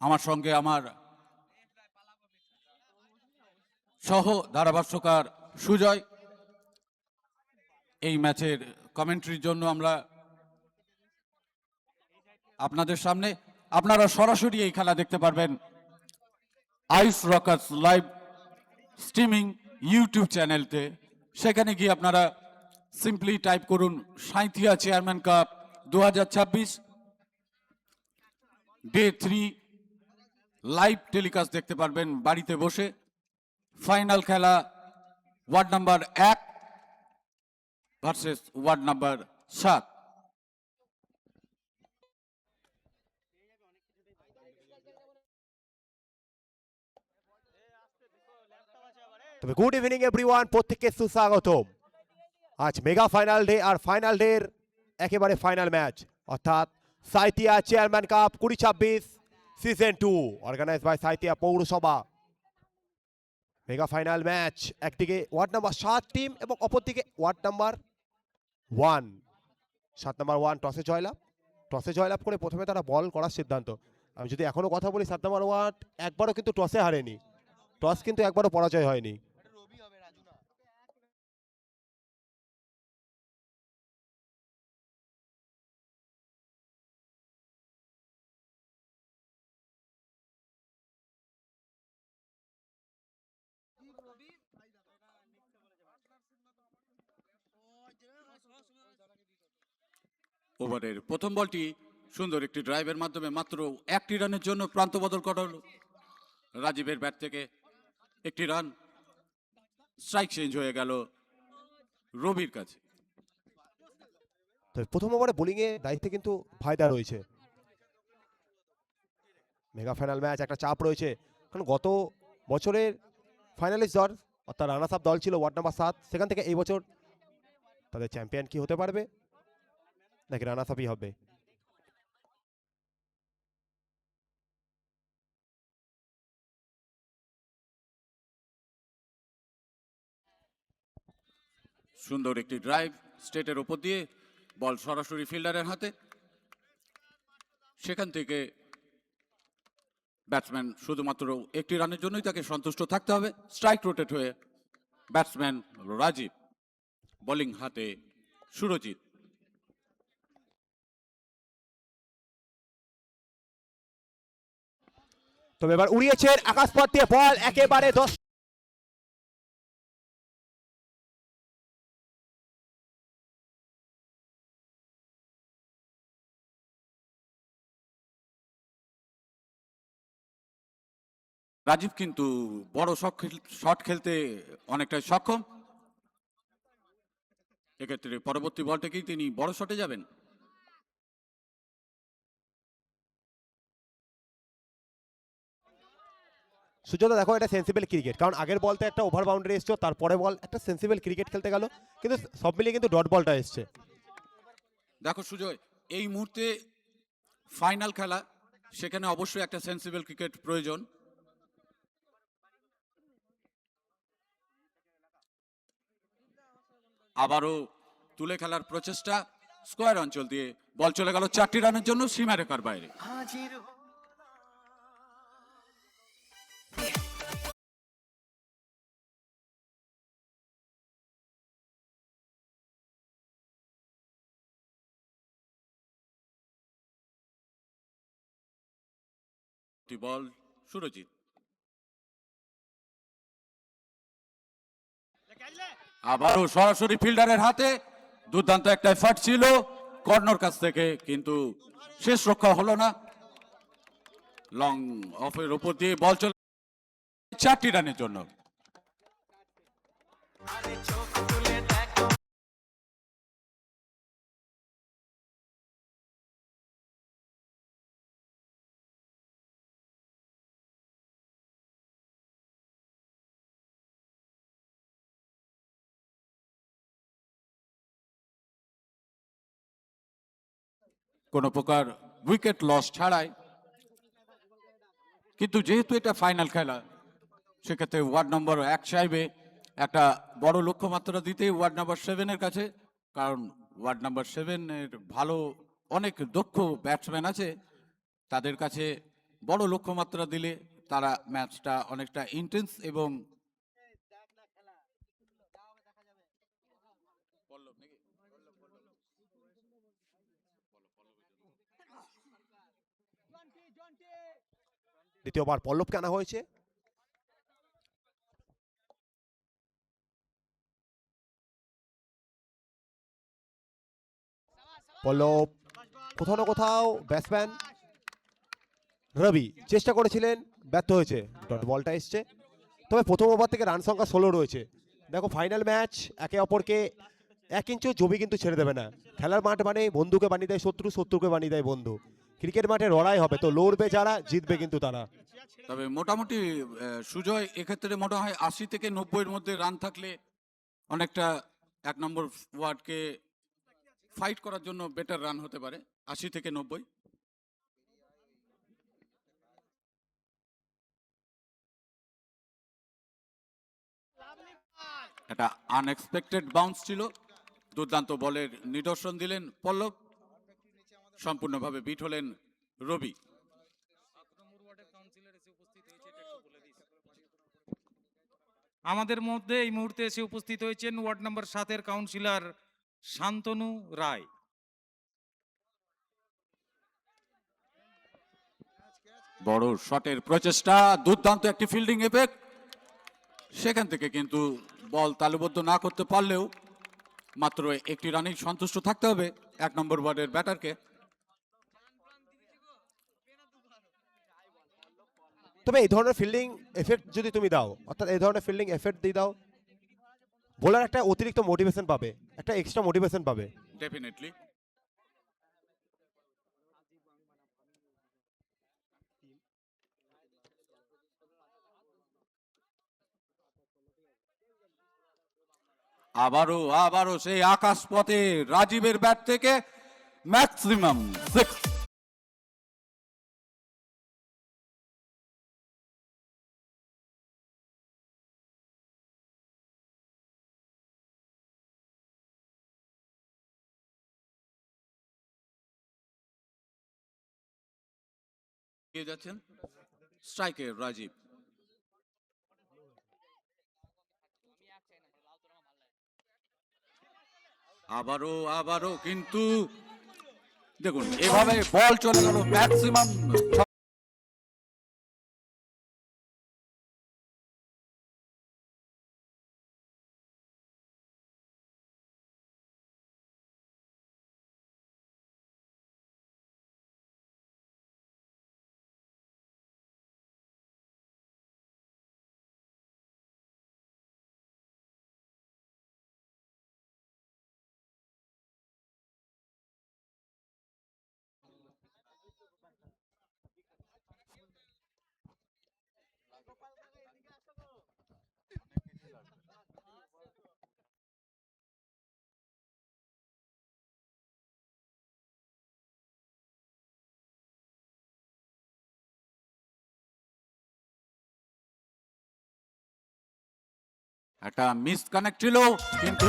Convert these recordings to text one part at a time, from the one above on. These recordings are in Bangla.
আমার সঙ্গে আমার সহ ধারাভাষ্যকার সুজয়। এই ম্যাচের কমেন্ট্রির জন্য আমরা আপনাদের সামনে, আপনারা সরাসরি এই খেলা দেখতে পারবেন Ice Rockers live streaming YouTube চ্যানেলতে। সেখানে গিয়ে আপনারা সিম্পলি টাইপ করুন Sainthia chairman cup 2026 day 3 live telecast দেখতে পারবেন বাড়িতে বসে। ফাইনাল খেলা ward number 1 versus ward number 7। তবে গুড ইভিনিং এভরিওয়ান, প্রত্যেককে সুস্বাগতম। আজ মেগা ফাইনাল ডে, আর ফাইনাল ডের একেবারে ফাইনাল ম্যাচ, অর্থাৎ Sainthia chairman cup 2026 season 2 organise by Sainthia পৌরসভা। মেগা ফাইনাল ম্যাচ, একদিকে ওয়ার্ড নাম্বার 7 টিম এবং অপরদিকে ওয়ার্ড নাম্বার 1। 7 নাম্বার 1 টসে জয়লাভ করে প্রথমে তারা বল করার সিদ্ধান্ত। আমি যদি এখনো কথা বলি, 7 নাম্বার ওয়ার্ড একবারও কিন্তু টসে হারেনি, টস কিন্তু একবারও পরাজয় হয়নি। ওভারের প্রথম বলটি সুন্দর একটি ড্রাইভের মাধ্যমে মাত্র একটি রানের জন্য প্রান্ত বদল করা হলো। রাজীবের ব্যাট থেকে একটি রান, স্ট্রাইক চেঞ্জ হয়ে গেল রবির কাছে। তো প্রথম ওভারে বোলিং এ দায়িত্বে কিন্তু ভাইদা রয়েছে। মেগা ফাইনাল ম্যাচ, একটা চাপ রয়েছে, কারণ গত বছরের ফাইনালিস্ট দল অর্থাৎ রানার্স আপ দল ছিল ওয়ার্ড নাম্বার 7, সেখান থেকে এই বছর তাদের চ্যাম্পিয়ন কি হতে পারবে নাকি রানার্স আপই হবে। সুন্দর একটি ড্রাইভ স্টেটের ওপর দিয়ে, বল সরাসরি ফিল্ডারের হাতে। সেখান থেকে ব্যাটসম্যান শুধুমাত্র একটি রানের জন্যই তাকে সন্তুষ্ট থাকতে হবে। স্ট্রাইক রোটেট হয়ে ব্যাটসম্যান রাজীব, বোলিং হাতে সুরজিৎ। তবে এবার উড়িয়েছেন আকাশপথ দিয়ে বল, একেবারে 10 রাজীব কিন্তু বড় শট খেলতে অনেকটাই সক্ষম। এক্ষেত্রে পরবর্তী বল থেকেই তিনি বড় শটে যাবেন। সুযোগটা দেখো, এটা সেন্সিবল ক্রিকেট, কারণ আগের বলতে একটা ওভার বাউন্ডারি এসছে, তারপরে বল একটা সেন্সিবল ক্রিকেট খেলতে গেল, কিন্তু সব মিলিয়ে কিন্তু ডট বলটা এসছে। দেখো সুজয়, এই মুহূর্তে ফাইনাল খেলা, সেখানে অবশ্যই একটা সেন্সিবল ক্রিকেট প্রয়োজন। আবারও তুলে খেলার প্রচেষ্টা, স্কোয়ার অঞ্চল দিয়ে বল চলে গেল 4টি রানের জন্য সীমা রেখার বাইরে। বল সুরজিৎ, আবারও সরাসরি ফিল্ডারের হাতে। দুর্দান্ত একটা এফার্ট ছিল কর্নার কাছ থেকে, কিন্তু শেষ রক্ষা হলো না। লং অফের উপর দিয়ে বল চলে 4টি রানের জন্য। কোনো প্রকার উইকেট লস ছাড়াই, কিন্তু যেহেতু এটা ফাইনাল খেলা, সেক্ষেত্রে ওয়ার্ড নম্বর 1 চাইবে একটা বড় লক্ষ্যমাত্রা দিতে ওয়ার্ড নাম্বার 7-এর কাছে, কারণ ওয়ার্ড নাম্বার 7-এর ভালো অনেক দক্ষ ব্যাটসম্যান আছে, তাদের কাছে বড় লক্ষ্যমাত্রা দিলে তারা ম্যাচটা অনেকটা ইন্টেন্স এবং দ্বিতীয়বার পল্লবকে আনা হয়েছে। পল্লব কোথাও না কোথাও ব্যাটসম্যান রবি চেষ্টা করেছিলেন, ব্যর্থ হয়েছে, ডট বলটা এসছে। তবে প্রথম ওভার থেকে রান সংখ্যা 16 রয়েছে। দেখো ফাইনাল ম্যাচ, একে অপরকে 1 ইঞ্চিও জমি কিন্তু ছেড়ে দেবে না। খেলার মাঠ মানে বন্ধুকে বানিয়ে দেয় শত্রু, শত্রুকে বানিয়ে দেয় বন্ধু। ক্রিকেট মাঠে লড়াই হবে, তো লড়বে যারা জিতবে কিন্তু তারা। তবে মোটামুটি সুজয় এক্ষেত্রে মনে হয় 80 থেকে 90-এর মধ্যে রান থাকলে অনেকটা 1 নম্বর ওয়ার্ডকে ফাইট করার জন্য বেটার রান হতে পারে। 80 থেকে 90। একটা আনএক্সপেক্টেড বাউন্স ছিল, দুর্দান্ত বলের নিদর্শন দিলেন পল্লব, সম্পূর্ণভাবে বিট হলেন রবি। আমাদের মধ্যে এই মুহূর্তে এসে উপস্থিত হয়েছেন ওয়ার্ড নাম্বার 7-এর কাউন্সিলর শান্তনু রায়। বড় শটের প্রচেষ্টা, দুর্দান্ত একটি ফিল্ডিং এফেক্ট, সেখান থেকে কিন্তু বল তালুবদ্ধ না করতে পারলেও মাত্র একটি রানেই সন্তুষ্ট থাকতে হবে 1 নম্বর ওয়ার্ডের ব্যাটারকে। তবে এই ধরনের ফিল্ডিং এফেক্ট যদি তুমি দাও, অর্থাৎ এই ধরনের ফিল্ডিং এফেক্ট দিয়ে দাও, বোলার একটা অতিরিক্ত মোটিভেশন পাবে, একটা এক্সট্রা মোটিভেশন পাবে। ডেফিনেটলি। আবারও সেই আকাশ পথে রাজীবের ব্যাট থেকে ম্যাক্সিমাম 6। যাচ্ছেন স্ট্রাইকে রাজীব। আবারও কিন্তু দেখুন এভাবে বল চলে গেল ম্যাক্সিমাম। একটা মিস কানেক্ট ছিল কিন্তু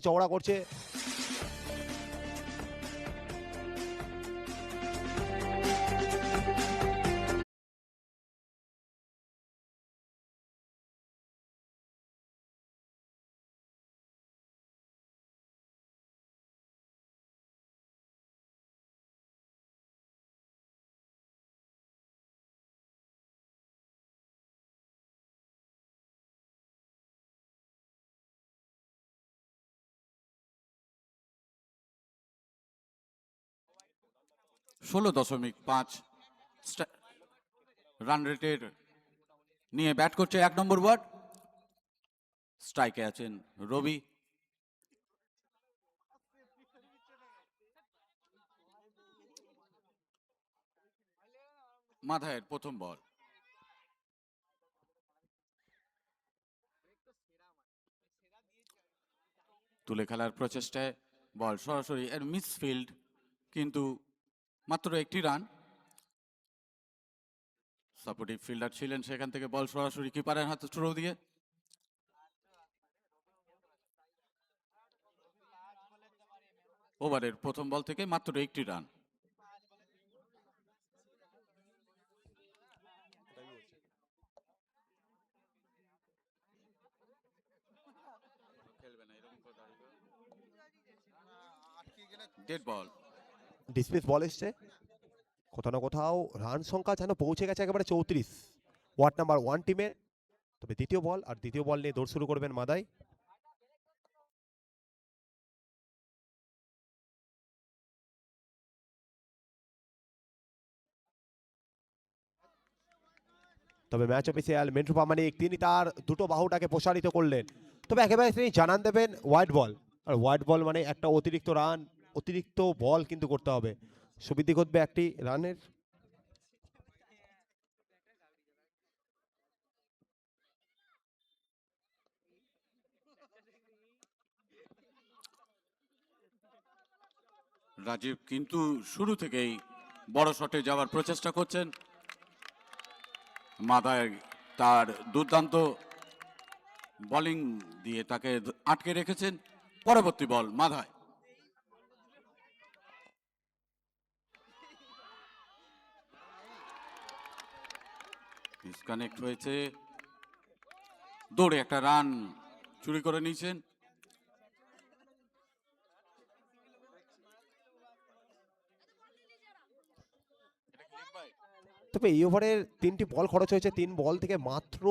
চওড়া করছে, (16.5) রান রেটের নিয়ে ব্যাট করছে 1 নম্বর ওয়ার্ড। স্ট্রাইকে আছেন রবি। মাধায়ের প্রথম বল। তুলে খেলার প্রচেষ্টায় বল সরাসরি এর মিসফিল্ড, কিন্তু মাত্র একটি রান। সাপোর্টিভ ফিল্ডার ছিলেন, সেখান থেকে বল সরাসরি কিপারের হাতে থ্রো দিয়ে। ওভারের প্রথম বল থেকে মাত্র একটি রান। ডেড বল। ডিসমিস বল এসছে, কোথাও না কোথাও রান সংখ্যা যেন পৌঁছে গেছে একেবারে 34 ওয়ার্ড নাম্বার 1 টিমের। তবে দ্বিতীয় বল, আর দ্বিতীয় বল নিয়ে দৌড় শুরু করবেন মাদাই। তবে ম্যাচ অফিসিয়াল মিন্টু প্রামাণিক তিনি তার দুটো বাহুটাকে প্রসারিত করলেন। তবে একেবারে তিনি জানান দেবেন ওয়াইড বল, আর ওয়াইড বল মানে একটা অতিরিক্ত রান, অতিরিক্ত বল কিন্তু করতে হবে, সুবিধে ঘটবে একটি রানের। রাজীব কিন্তু শুরু থেকেই বড় শটে যাওয়ার প্রচেষ্টা করছেন। মাথায় তার দুর্দান্ত বোলিং দিয়ে তাকে আটকে রেখেছেন। পরবর্তী বল মাথায়। ডিসকানেক্ট হয়েছে, দৌড়ে একটা রান চুরি করে নিয়েছেন। তবে এই ওভারের 3টি বল খরচ হয়েছে, 3 বল থেকে মাত্র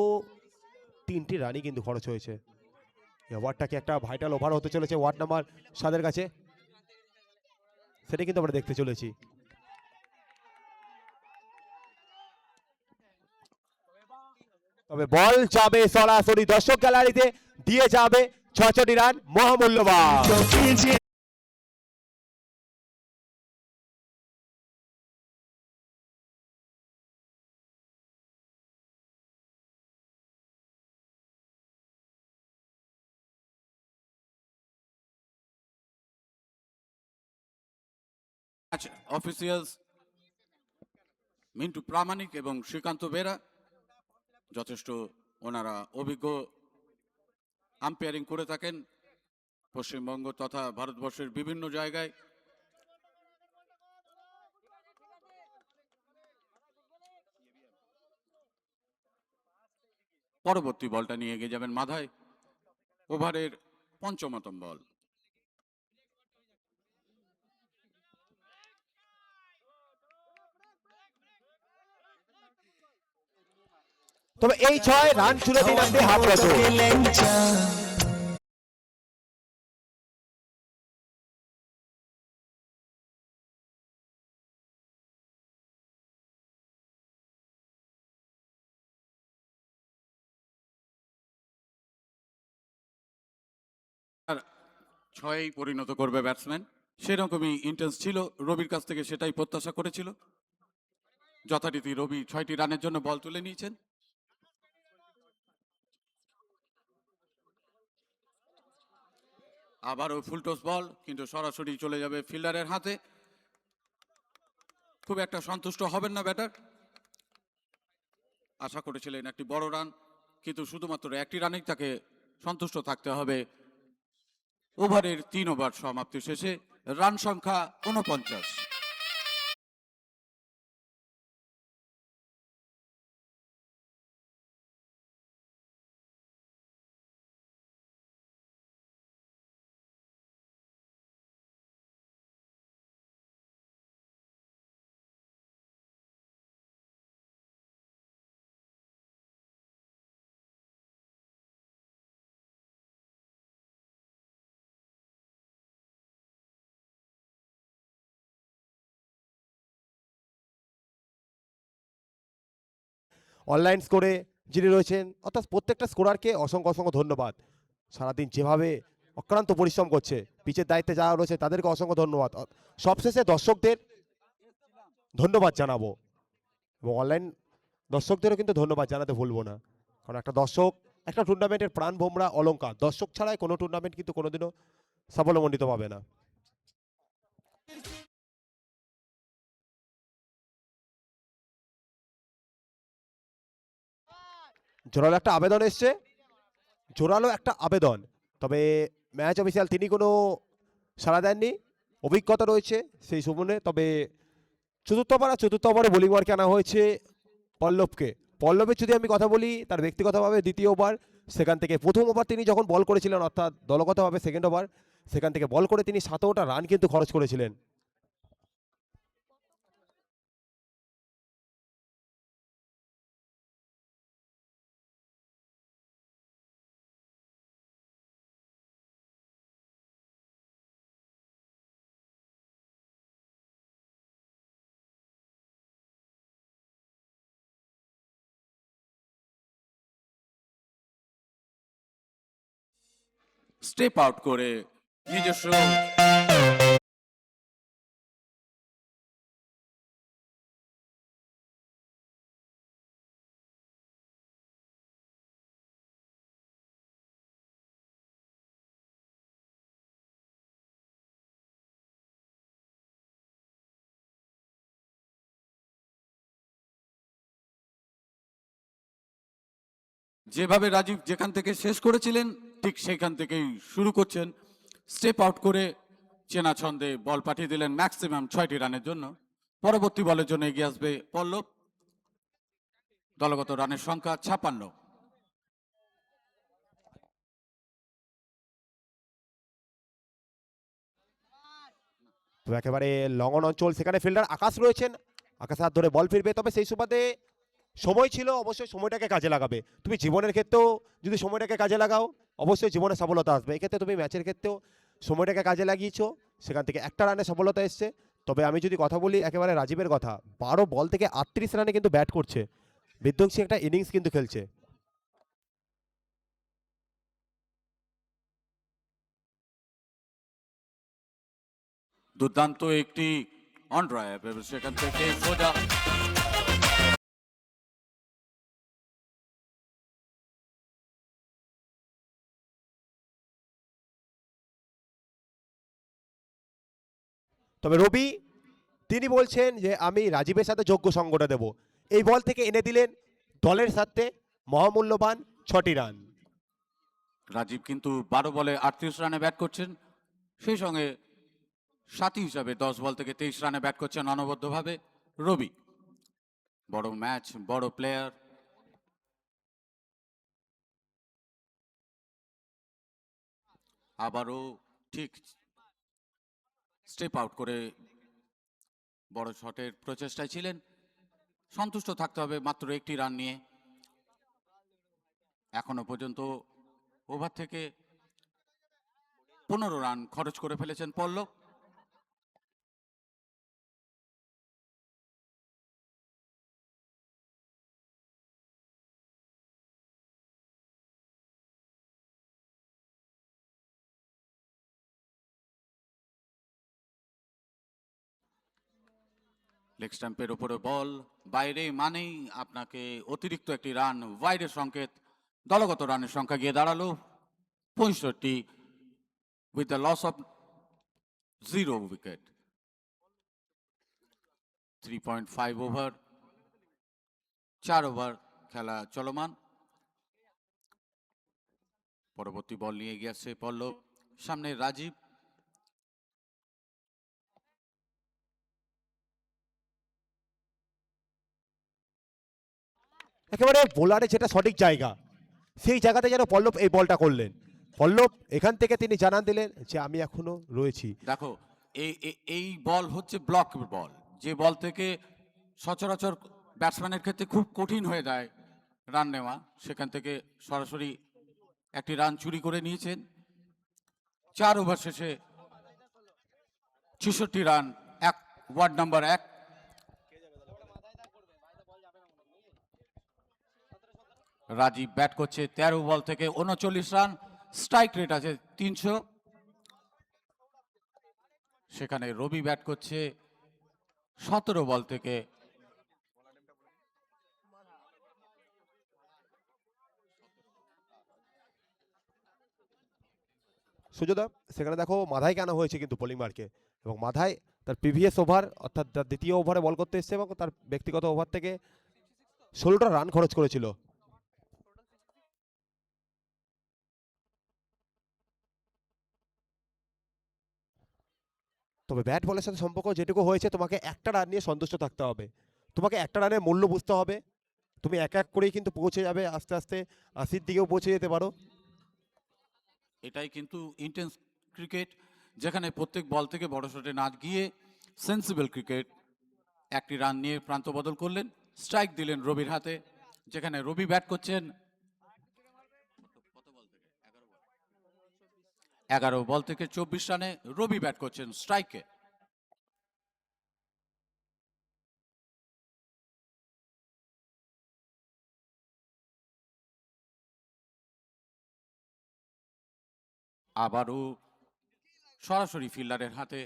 3টি রানই কিন্তু খরচ হয়েছে। এই ওভারটাকে একটা ভাইটাল ওভার হতে চলেছে ওয়ার্ড নাম্বার 7 কাছে, সেটা কিন্তু আমরা দেখতে চলেছি। তবে বল যাবে সরাসরি দর্শক গ্যালারিতে, দিয়ে যাবে 66 রান, মহামূল্যবান। অফিসিয়ালস মিন্টু প্রামাণিক এবং শ্রীকান্ত বেরা যথেষ্ট ওনারা অভিজ্ঞ আম্পায়ারিং করে থাকেন পশ্চিমবঙ্গ তথা ভারতবর্ষের বিভিন্ন জায়গায়। পরবর্তী বলটা নিয়ে এগিয়ে যাবেন মাথায়, ওভারের পঞ্চমতম বল। তবে এই 6 রান তুলে দিলেন হাফরাজ। আর 6 পরিণত করবে ব্যাটসম্যান, সেরকমই ইন্টেন্স ছিল রবির কাছ থেকে, সেটাই প্রত্যাশা করেছিল। যথারীতি রবি 6টি রানের জন্য বল তুলে নিয়েছেন। আবারও ফুলটস বল, কিন্তু সরাসরি চলে যাবে ফিল্ডারের হাতে। খুব একটা সন্তুষ্ট হবেন না ব্যাটার, আশা করেছিলেন একটি বড় রান, কিন্তু শুধুমাত্র একটি রানেই তাকে সন্তুষ্ট থাকতে হবে। ওভারের 3 ওভার সমাপ্তি শেষে রান সংখ্যা 49। অনলাইন স্কোরে যিনি রয়েছেন, অর্থাৎ প্রত্যেকটা স্কোরারকে অসংখ্য অসংখ্য ধন্যবাদ। সারাদিন যেভাবে অক্লান্ত পরিশ্রম করছে, পিচের দায়িত্বে যারা রয়েছে তাদেরকে অসংখ্য ধন্যবাদ। সবশেষে দর্শকদের ধন্যবাদ জানাবো। এবং অনলাইন দর্শকদেরও কিন্তু ধন্যবাদ জানাতে ভুলবো না, কারণ একটা দর্শক একটা টুর্নামেন্টের প্রাণ ভোমরা অলংকার। দর্শক ছাড়াই কোনো টুর্নামেন্ট কিন্তু কোনোদিনও সাফল্যমণ্ডিত পাবে না। জোরালো একটা আবেদন এসছে, জোরালো একটা আবেদন, তবে ম্যাচ অফিসিয়াল তিনি কোনো সাড়া দেননি। অভিজ্ঞতা রয়েছে সেই সুমনে, তবে চতুর্থ ওভারে বোলিং ওভারকে আনা হয়েছে পল্লবকে। পল্লবের যদি আমি কথা বলি তার ব্যক্তিগতভাবে দ্বিতীয় ওভার, সেখান থেকে প্রথম ওভার তিনি যখন বল করেছিলেন অর্থাৎ দলগতভাবে সেকেন্ড ওভার, সেখান থেকে বল করে তিনি 17টা রান কিন্তু খরচ করেছিলেন। স্টেপ আউট করে নিজস্ব যেভাবে রাজীব যেখান থেকে শেষ করেছিলেন ঠিক সেখান থেকেই শুরু করছেন। স্টেপ আউট করে চেনা ছন্দে বল পাঠিয়ে দিলেন ম্যাক্সিমাম 6টি রানের জন্য। পরবর্তী বলের জন্য এগিয়ে আসবে পল্লব। দলগত রানের সংখ্যা 56। তো একেবারে লং অন অঞ্চল, সেখানে ফিল্ডার আকাশ রয়েছেন, আকাশ হাত ধরে বল ফিরবে, তবে সেই সুবাদে সময় ছিল, অবশ্যই সময়টাকে কাজে লাগাবে। তুমি জীবনের ক্ষেত্রেও যদি সময়টাকে কাজে লাগাও অবশ্যই জীবনে সফলতা আসবে। এক্ষেত্রে তুমি ম্যাচের ক্ষেত্রেও সময়টাকে কাজে লাগিয়েছো, সেখান থেকে একটা রানে সফলতা এসছে। তবে আমি যদি কথা বলি একেবারে রাজীবের কথা, 12 বল থেকে 38 রানে কিন্তু ব্যাট করছে, বিধ্বংসী একটা ইনিংস কিন্তু খেলছে। দুর্দান্ত একটি অন ড্রাইভ এবং সেখান থেকে সোজা তবে রবি তিনি বলছেন যে আমি রাজীবের সাথে যোগ্য সঙ্গটা দেব। এই বল থেকে এনে দিলেন দলের সাথে মহামূল্যবান 6টি রান। রাজীব কিন্তু 12 বলে 38 রানে ব্যাট করছেন, সেই সঙ্গে সাথী হিসাবে 10 বল থেকে 23 রানে ব্যাট করছেন অনবদ্যভাবে রবি। বড় ম্যাচ, বড় প্লেয়ার। আবারও ঠিক স্টেপ আউট করে বড় শটের প্রচেষ্টায় ছিলেন। সন্তুষ্ট থাকতে হবে মাত্র একটি রান নিয়ে। এখনো পর্যন্ত ওভার থেকে 15 রান খরচ করে ফেলেছেন পল্লব। লেগ স্ট্যাম্পের উপরে বল বাইরে মানেই আপনাকে অতিরিক্ত একটি রান, ওয়াইডের সংকেত। দলগত রানের সংখ্যা গিয়ে দাঁড়ালো 65 with the loss of 0 wicket. 3.5 over, 4 over খেলা চলমান। পরবর্তী বল নিয়ে এগিয়ে আসছে পল্লব, সামনে রাজীব। একেবারে বোলারে যেটা সঠিক জায়গা, সেই জায়গাতে যেন পল্লব এই বলটা করলেন। পল্লব এখান থেকে তিনি জানান দিলেন যে আমি এখনো রয়েছি। দেখো এই বল হচ্ছে ব্লক বল, যে বল থেকে সচরাচর ব্যাটসম্যানের ক্ষেত্রে খুব কঠিন হয়ে যায় রান নেওয়া। সেখান থেকে সরাসরি একটি রান চুরি করে নিয়েছেন। 4 ওভার শেষে 66 run, ward number 1। Rajib bat করছে 13 বল থেকে 39 রান, স্ট্রাইক রেট আছে 300। সেখানে রবি ব্যাট করছে 17 বল থেকে সুযোদা সেখানে দেখো মাধাইকে আনা হয়েছে কিন্তু বোলিং মার্কে, এবং মাধাই তার প্রিভিয়াস ওভার অর্থাৎ তার দ্বিতীয় ওভারে বল করতে এসেছে এবং তার ব্যক্তিগত ওভার থেকে 16টা রান খরচ করেছিল। তবে ব্যাট বলের সাথে সম্পর্ক যেটুকু হয়েছে, তোমাকে একটা রান নিয়ে সন্তুষ্ট থাকতে হবে, তোমাকে একটা রানের মূল্য বুঝতে হবে। তুমি এক এক করেই কিন্তু পৌঁছে যাবে, আস্তে আস্তে 80-র দিকেও পৌঁছে যেতে পারো। এটাই কিন্তু ইন্টেন্স ক্রিকেট, যেখানে প্রত্যেক বল থেকে বড় শটে না গিয়ে সেন্সিবল ক্রিকেট। একটি রান নিয়ে প্রান্ত বদল করলেন, স্ট্রাইক দিলেন রবির হাতে, যেখানে রবি ব্যাট করছেন 11 বল থেকে 24 রানে রবি ব্যাট করছেন স্ট্রাইকে। আবারও সরাসরি ফিল্ডারের হাতে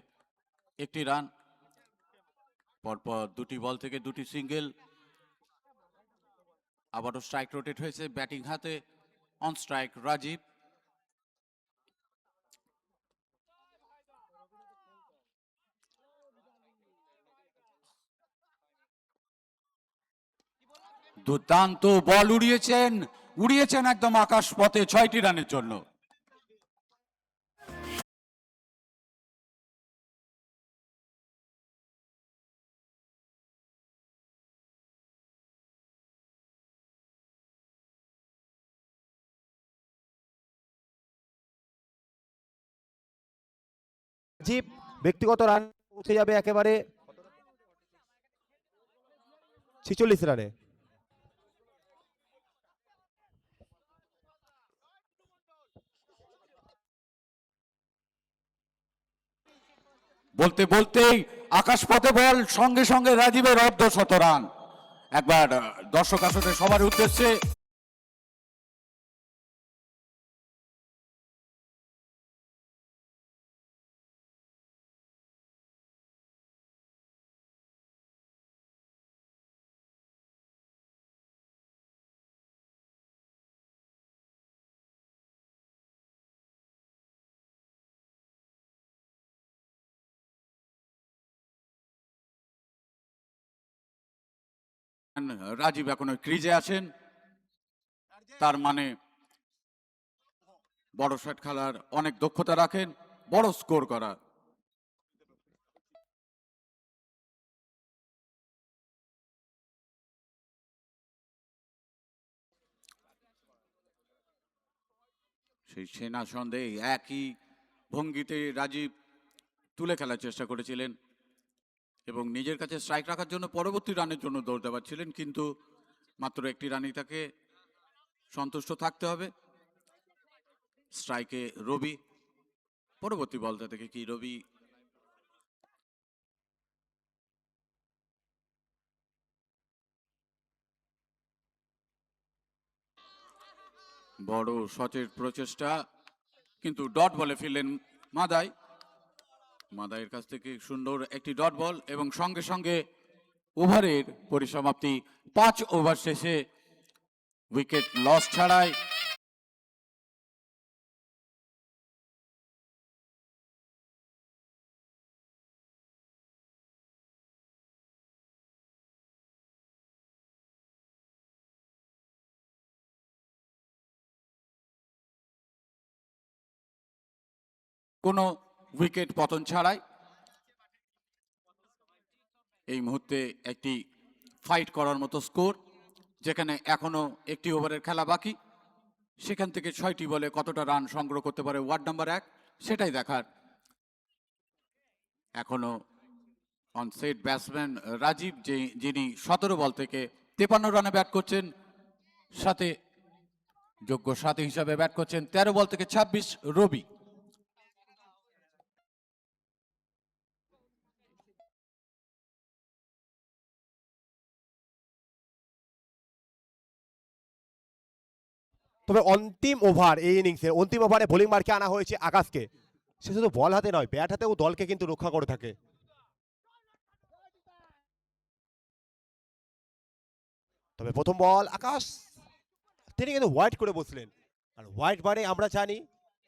একটি রান, পরপর দুটি বল থেকে দুটি সিঙ্গেল। আবারও স্ট্রাইক রোটেট হয়েছে ব্যাটিং হাতে, অন স্ট্রাইক রাজীব। দুর্দান্ত বল উড়িয়েছেন একদম আকাশ পথে 6টি রানের জন্য। রাজীব ব্যক্তিগত রান পৌঁছে যাবে একেবারে 46 রানে। বলতে বলতেই আকাশ পথে বল, সঙ্গে সঙ্গে রাজীবের অর্ধশত রান। একবার দর্শক আসলে সবার উদ্দেশ্যে রাজীব এখনো ক্রিজে আছেন, তার মানে বড় শট খেলার অনেক দক্ষতা রাখেন, বড় স্কোর করা। সেই সেনা সন্দেহে একই ভঙ্গিতে রাজীব তুলে খেলার চেষ্টা করেছিলেন এবং নিজের কাছে স্ট্রাইক রাখার জন্য পরবর্তী রানের জন্য দৌড় দেওয়াচ্ছিলেন, কিন্তু মাত্র একটি রানই তাকে সন্তুষ্ট থাকতে হবে। স্ট্রাইকে রবি, পরবর্তী বলটা থেকে কি রবি বড় সচের প্রচেষ্টা, কিন্তু ডট বলে ফিরলেন মাদাইয়ের কাছ থেকে সুন্দর একটি ডট বল এবং সঙ্গে সঙ্গে ওভারের পরিসমাপ্তি। 5 ওভার শেষে উইকেট লস ছাড়াই কোনো উইকেট পতন ছাড়াই এই মুহূর্তে একটি ফাইট করার মতো স্কোর, যেখানে এখনো একটি ওভারের খেলা বাকি। সেখান থেকে 6টি বলে কতটা রান সংগ্রহ করতে পারে ওয়ার্ড নাম্বার 1, সেটাই দেখার। এখনো অন সেট ব্যাটসম্যান রাজীব, যিনি 17 বল থেকে 53 রানে ব্যাট করছেন, সাথে যোগ্য সাথী হিসাবে ব্যাট করছেন 13 বল থেকে 26 রবি। তবে অন্তিম ওভার, এই ইনিংসের অন্তিম ওভারে বোলিং মার্কে আনা হয়েছে আকাশকে। সে শুধু বল হাতে নয়, ব্যাট হাতেও দলকে কিন্তু রক্ষা করে থাকে। তবে প্রথম বল আকাশ, তিনি কিন্তু হোয়াইট করে বসলেন, আর হোয়াইট মানে আমরা জানি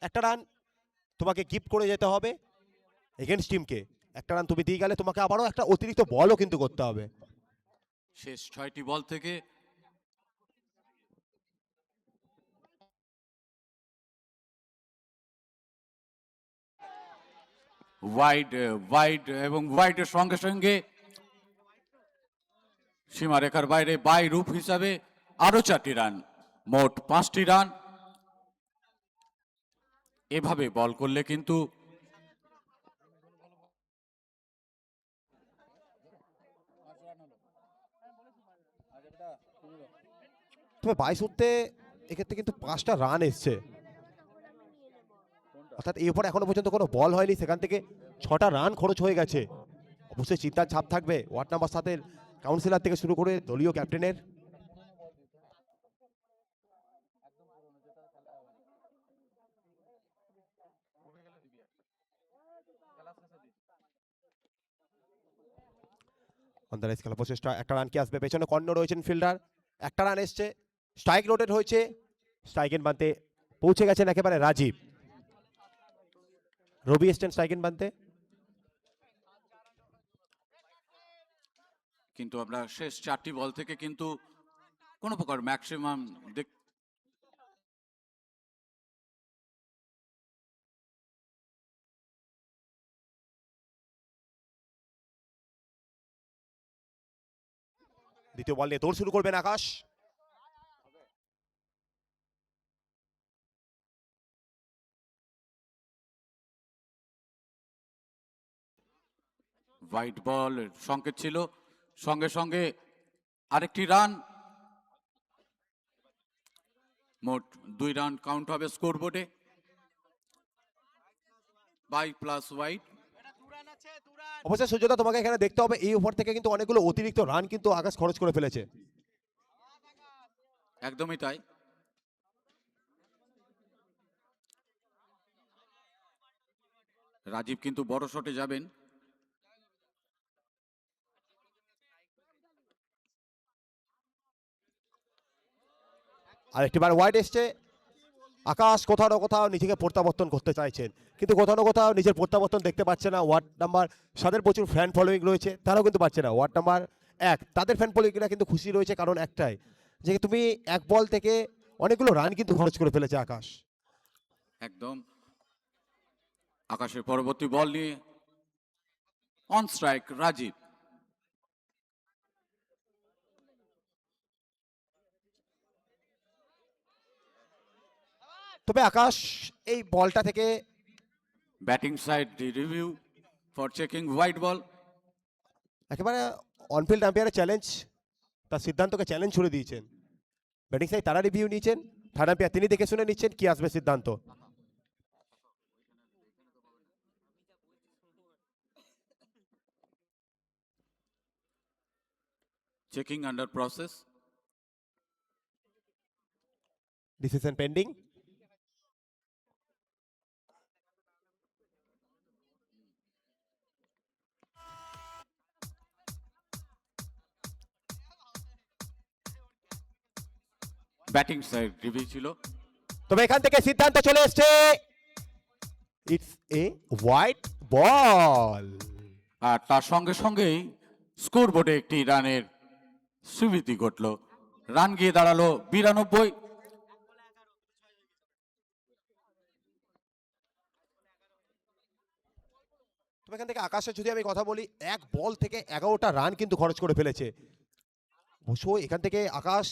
একটা রান তোমাকে গিফট করে যেতে হবে এগেনস্ট টিমকে। একটা রান তুমি দিয়ে গেলে তোমাকে আবারও একটা অতিরিক্ত বলও কিন্তু করতে হবে। শেষ 6টি বল থেকে ওয়াইড ওয়াইড এবং ওয়াইডের সঙ্গে সঙ্গে সীমারেখার বাইরে বাই রূপ হিসাবে আরো 4টি রান, মোট 5টি রান। এভাবে বল করলে কিন্তু তবে 22 উঠতে এক্ষেত্রে কিন্তু 5টা রান এসছে, অর্থাৎ এই ওপর এখনো পর্যন্ত কোনো বল হয়নি, সেখান থেকে 6টা রান খরচ হয়ে গেছে। অবশ্যই চিন্তার ছাপ থাকবে ওয়ার্ড নাম্বার 7-এর কাউন্সিলর থেকে শুরু করে দলীয় ক্যাপ্টেনের। অন্দারেজ খেলা প্রচেষ্টা, একটা রান কি আসবে? পেছনে কর্ণ রয়েছেন ফিল্ডার, একটা রান এসছে, স্ট্রাইক রোটেট হয়েছে, স্ট্রাইকেন বানতে পৌঁছে গেছেন একেবারে রাজীব। রবি এসছেন স্ট্রাইকেন বানতে। কিন্তু আমরা শেষ 4টি বল থেকে কিন্তু কোনো প্রকার ম্যাক্সিমাম দ্বিতীয় বল নিয়ে দৌড় শুরু করবেন আকাশ। হোয়াইট বল সংকেত ছিল, সঙ্গে সঙ্গে আরেকটি রান, মোট 2 রান কাউন্ট হবে স্কোর বোর্ডে। Bye plus wide. অবশ্যই সুযোগটা তোমাকে এখানে দেখতে হবে, এই ওভার থেকে কিন্তু অনেকগুলো অতিরিক্ত রান কিন্তু আকাশ খরচ করে ফেলেছে। একদমই তাই। রাজীব কিন্তু বড় শটে যাবেন। আর একটিবার ওয়াইড এসছে, আকাশ কোথাও না কোথাও নিজেকে প্রত্যাবর্তন করতে চাইছেন, কিন্তু কোথাও না কোথাও নিজের প্রত্যাবর্তন দেখতে পাচ্ছে না। ওয়ার্ড নাম্বার 7-এর প্রচুর ফ্যান ফলোয়িং রয়েছে, তারাও কিন্তু পাচ্ছে না। ওয়ার্ড নাম্বার 1 তাদের ফ্যান ফলোয়িংরা কিন্তু খুশি রয়েছে, কারণ একটাই যে তুমি এক বল থেকে অনেকগুলো রান কিন্তু খরচ করে ফেলেছে আকাশ। একদম। আকাশের পরবর্তী বল নিয়ে অন স্ট্রাইক রাজীব। তবে আকাশ এই বলটা থেকে batting side review for checking wide ball. একেবারে অনফিল্ড আম্পায়ারের চ্যালেঞ্জ, তার সিদ্ধান্তকে চ্যালেঞ্জ ছুড়ে দিয়েছেন। ব্যাটিং সাইড তারা রিভিউ নিয়েছেন, থার্ড আম্পায়ার তিনি দেখে শুনে নিচ্ছেন কি আসবে সিদ্ধান্ত। Checking under process. Decision pending. Batting side review ছিল, তবে এখান থেকে সিদ্ধান্ত চলে এসছে, ইটস এ হোয়াইট বল। আর তার সঙ্গে সঙ্গেই স্কোর বোর্ডে একটি রানের সুবিধি ঘটল। রান গিয়ে দাঁড়ালো 92। তবে এখান থেকে আকাশের যদি আমি কথা বলি, এক বল থেকে 11টা রান কিন্তু খরচ করে ফেলেছে। অবশ্যই এখান থেকে আকাশ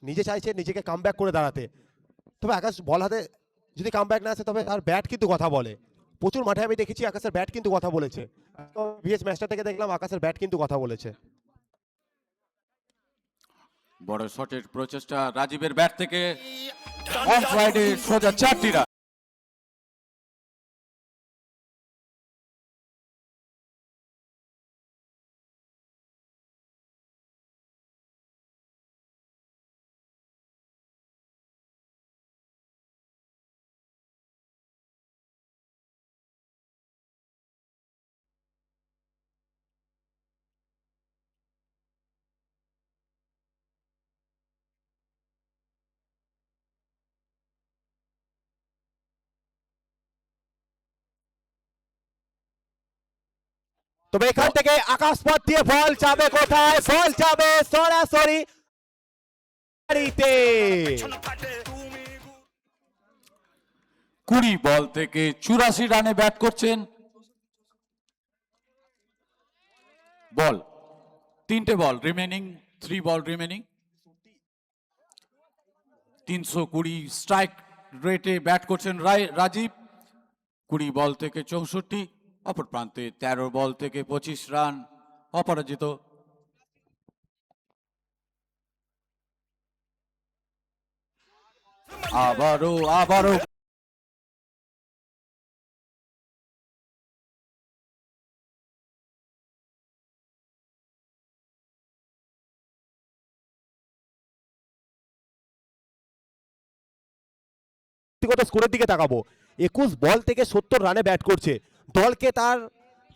নিজে চাইছে নিজেকে কামব্যাক করে দাঁড়াতে, তবে আকাশ বল হাতে যদি কামব্যাক না আসে তবে তার ব্যাট কিন্তু কথা বলে। প্রচুর মাঠে আমি দেখেছি আকাশের ব্যাট কিন্তু কথা বলেছে, ভিএস ম্যাচটা থেকে দেখলাম আকাশের ব্যাট কিন্তু কথা বলেছে। বড় শটের প্রচেষ্টা রাজীবের ব্যাট থেকে অফ সাইডে সোজা 4টি রান। তবে এখান থেকে আকাশপথ দিয়ে বল যাবে কোথায়? বল যাবে সরাসরি বাড়িতে। 20 বল থেকে 84 রানে ব্যাট করছেন। বল 3টে বল রিমেনিং, 3 বল রিমেনিং। 320 স্ট্রাইক রেটে ব্যাট করছেন রাজীব। 20 বল থেকে 64, অপর প্রান্তে 13 বল থেকে 25 রান, অপরাজিত। আবারও ব্যক্তিগত স্কোরের দিকে তাকাবো। 21 বল থেকে 70 রানে ব্যাট করছে, দলকে তার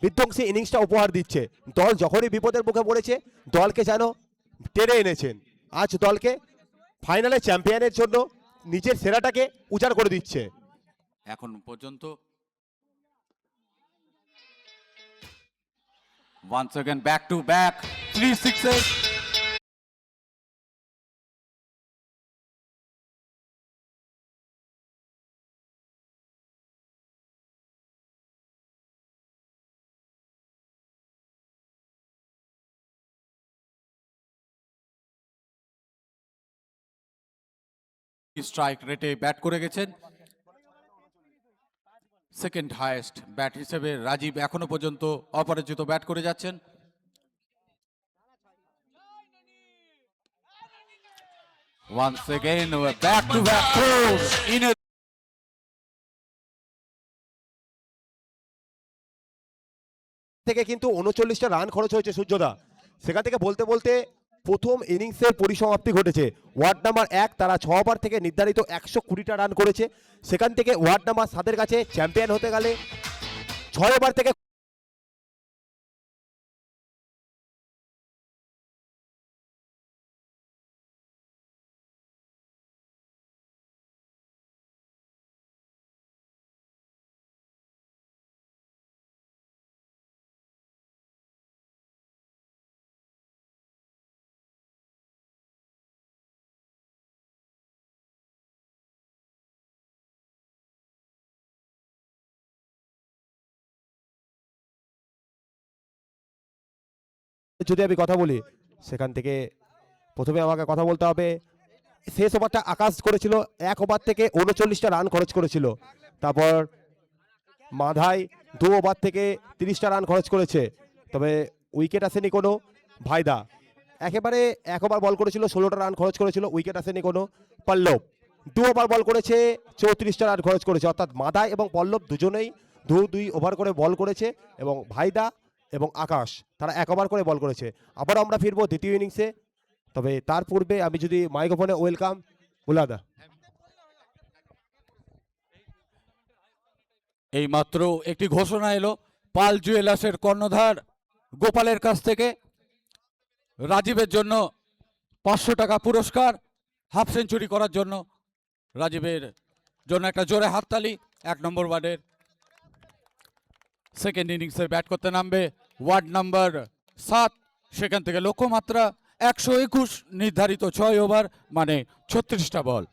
বিধ্বংসী ইনিংসটা উপহার দিচ্ছে। দল যখনই বিপদের মুখে পড়েছে দলকে যেন টেনে এনেছেন। আজ দলকে ফাইনালে চ্যাম্পিয়নের জন্য নিজের সেরাটাকে উজাড় করে দিচ্ছে। এখন পর্যন্ত once again back to back 3 sixes। Strike রেটে ব্যাট করে গেছেন। সেকেন্ড হাইয়েস্ট ব্যাট হিসেবে রাজীব এখনো পর্যন্ত অপরাজিত ব্যাট করে যাচ্ছেন। Once again back to back fours in a থেকে কিন্তু 39টা রান খরচ হয়েছে সূর্যদা। সেখান থেকে বলতে বলতে প্রথম ইনিংসের পরিসমাপ্তি ঘটেছে। ওয়ার্ড নাম্বার 1 তারা 6 ওভার থেকে নির্ধারিত 120টা রান করেছে। সেখান থেকে ওয়ার্ড নাম্বার 7 এর কাছে চ্যাম্পিয়ন হতে গেলে 6 ওভার থেকে যদি আমি কথা বলি, সেখান থেকে প্রথমে আমাকে কথা বলতে হবে। শেষ ওভারটা আকাশ করেছিল, 1 ওভার থেকে 39টা রান খরচ করেছিল। তারপর মাধাই 2 ওভার থেকে 30টা রান খরচ করেছে, তবে উইকেট আসেনি কোনো। ভাইদা একেবারে 1 ওভার বল করেছিল, 16টা রান খরচ করেছিল, উইকেট আসেনি কোনো। পল্লব 2 ওভার বল করেছে, 34টা রান খরচ করেছে। অর্থাৎ মাধাই এবং পল্লব দুজনেই 2 ওভার করে বল করেছে, এবং ভাইদা এবং আকাশ তারা 1 ওভার করে বল করেছে। আবার আমরা ফিরবো দ্বিতীয় ইনিংসে, তবে তার পূর্বে আমি যদি মাইক্রোফোনে ওয়েলকাম বুলাদা। এইমাত্র একটি ঘোষণা এলো পাল জুয়েলার্সের কর্ণধার গোপালের কাছ থেকে। রাজীবের জন্য 500 টাকা পুরস্কার, হাফ সেঞ্চুরি করার জন্য। রাজীবের জন্য একটা জোরে হাততালি। 1 নম্বর ওয়ার্ডের সেকেন্ড ইনিংসে ব্যাট করতে নামবে ওয়ার্ড নাম্বার 7। সেখান থেকে লক্ষ্যমাত্রা 121, নির্ধারিত 6 ওভার মানে 36টা বল।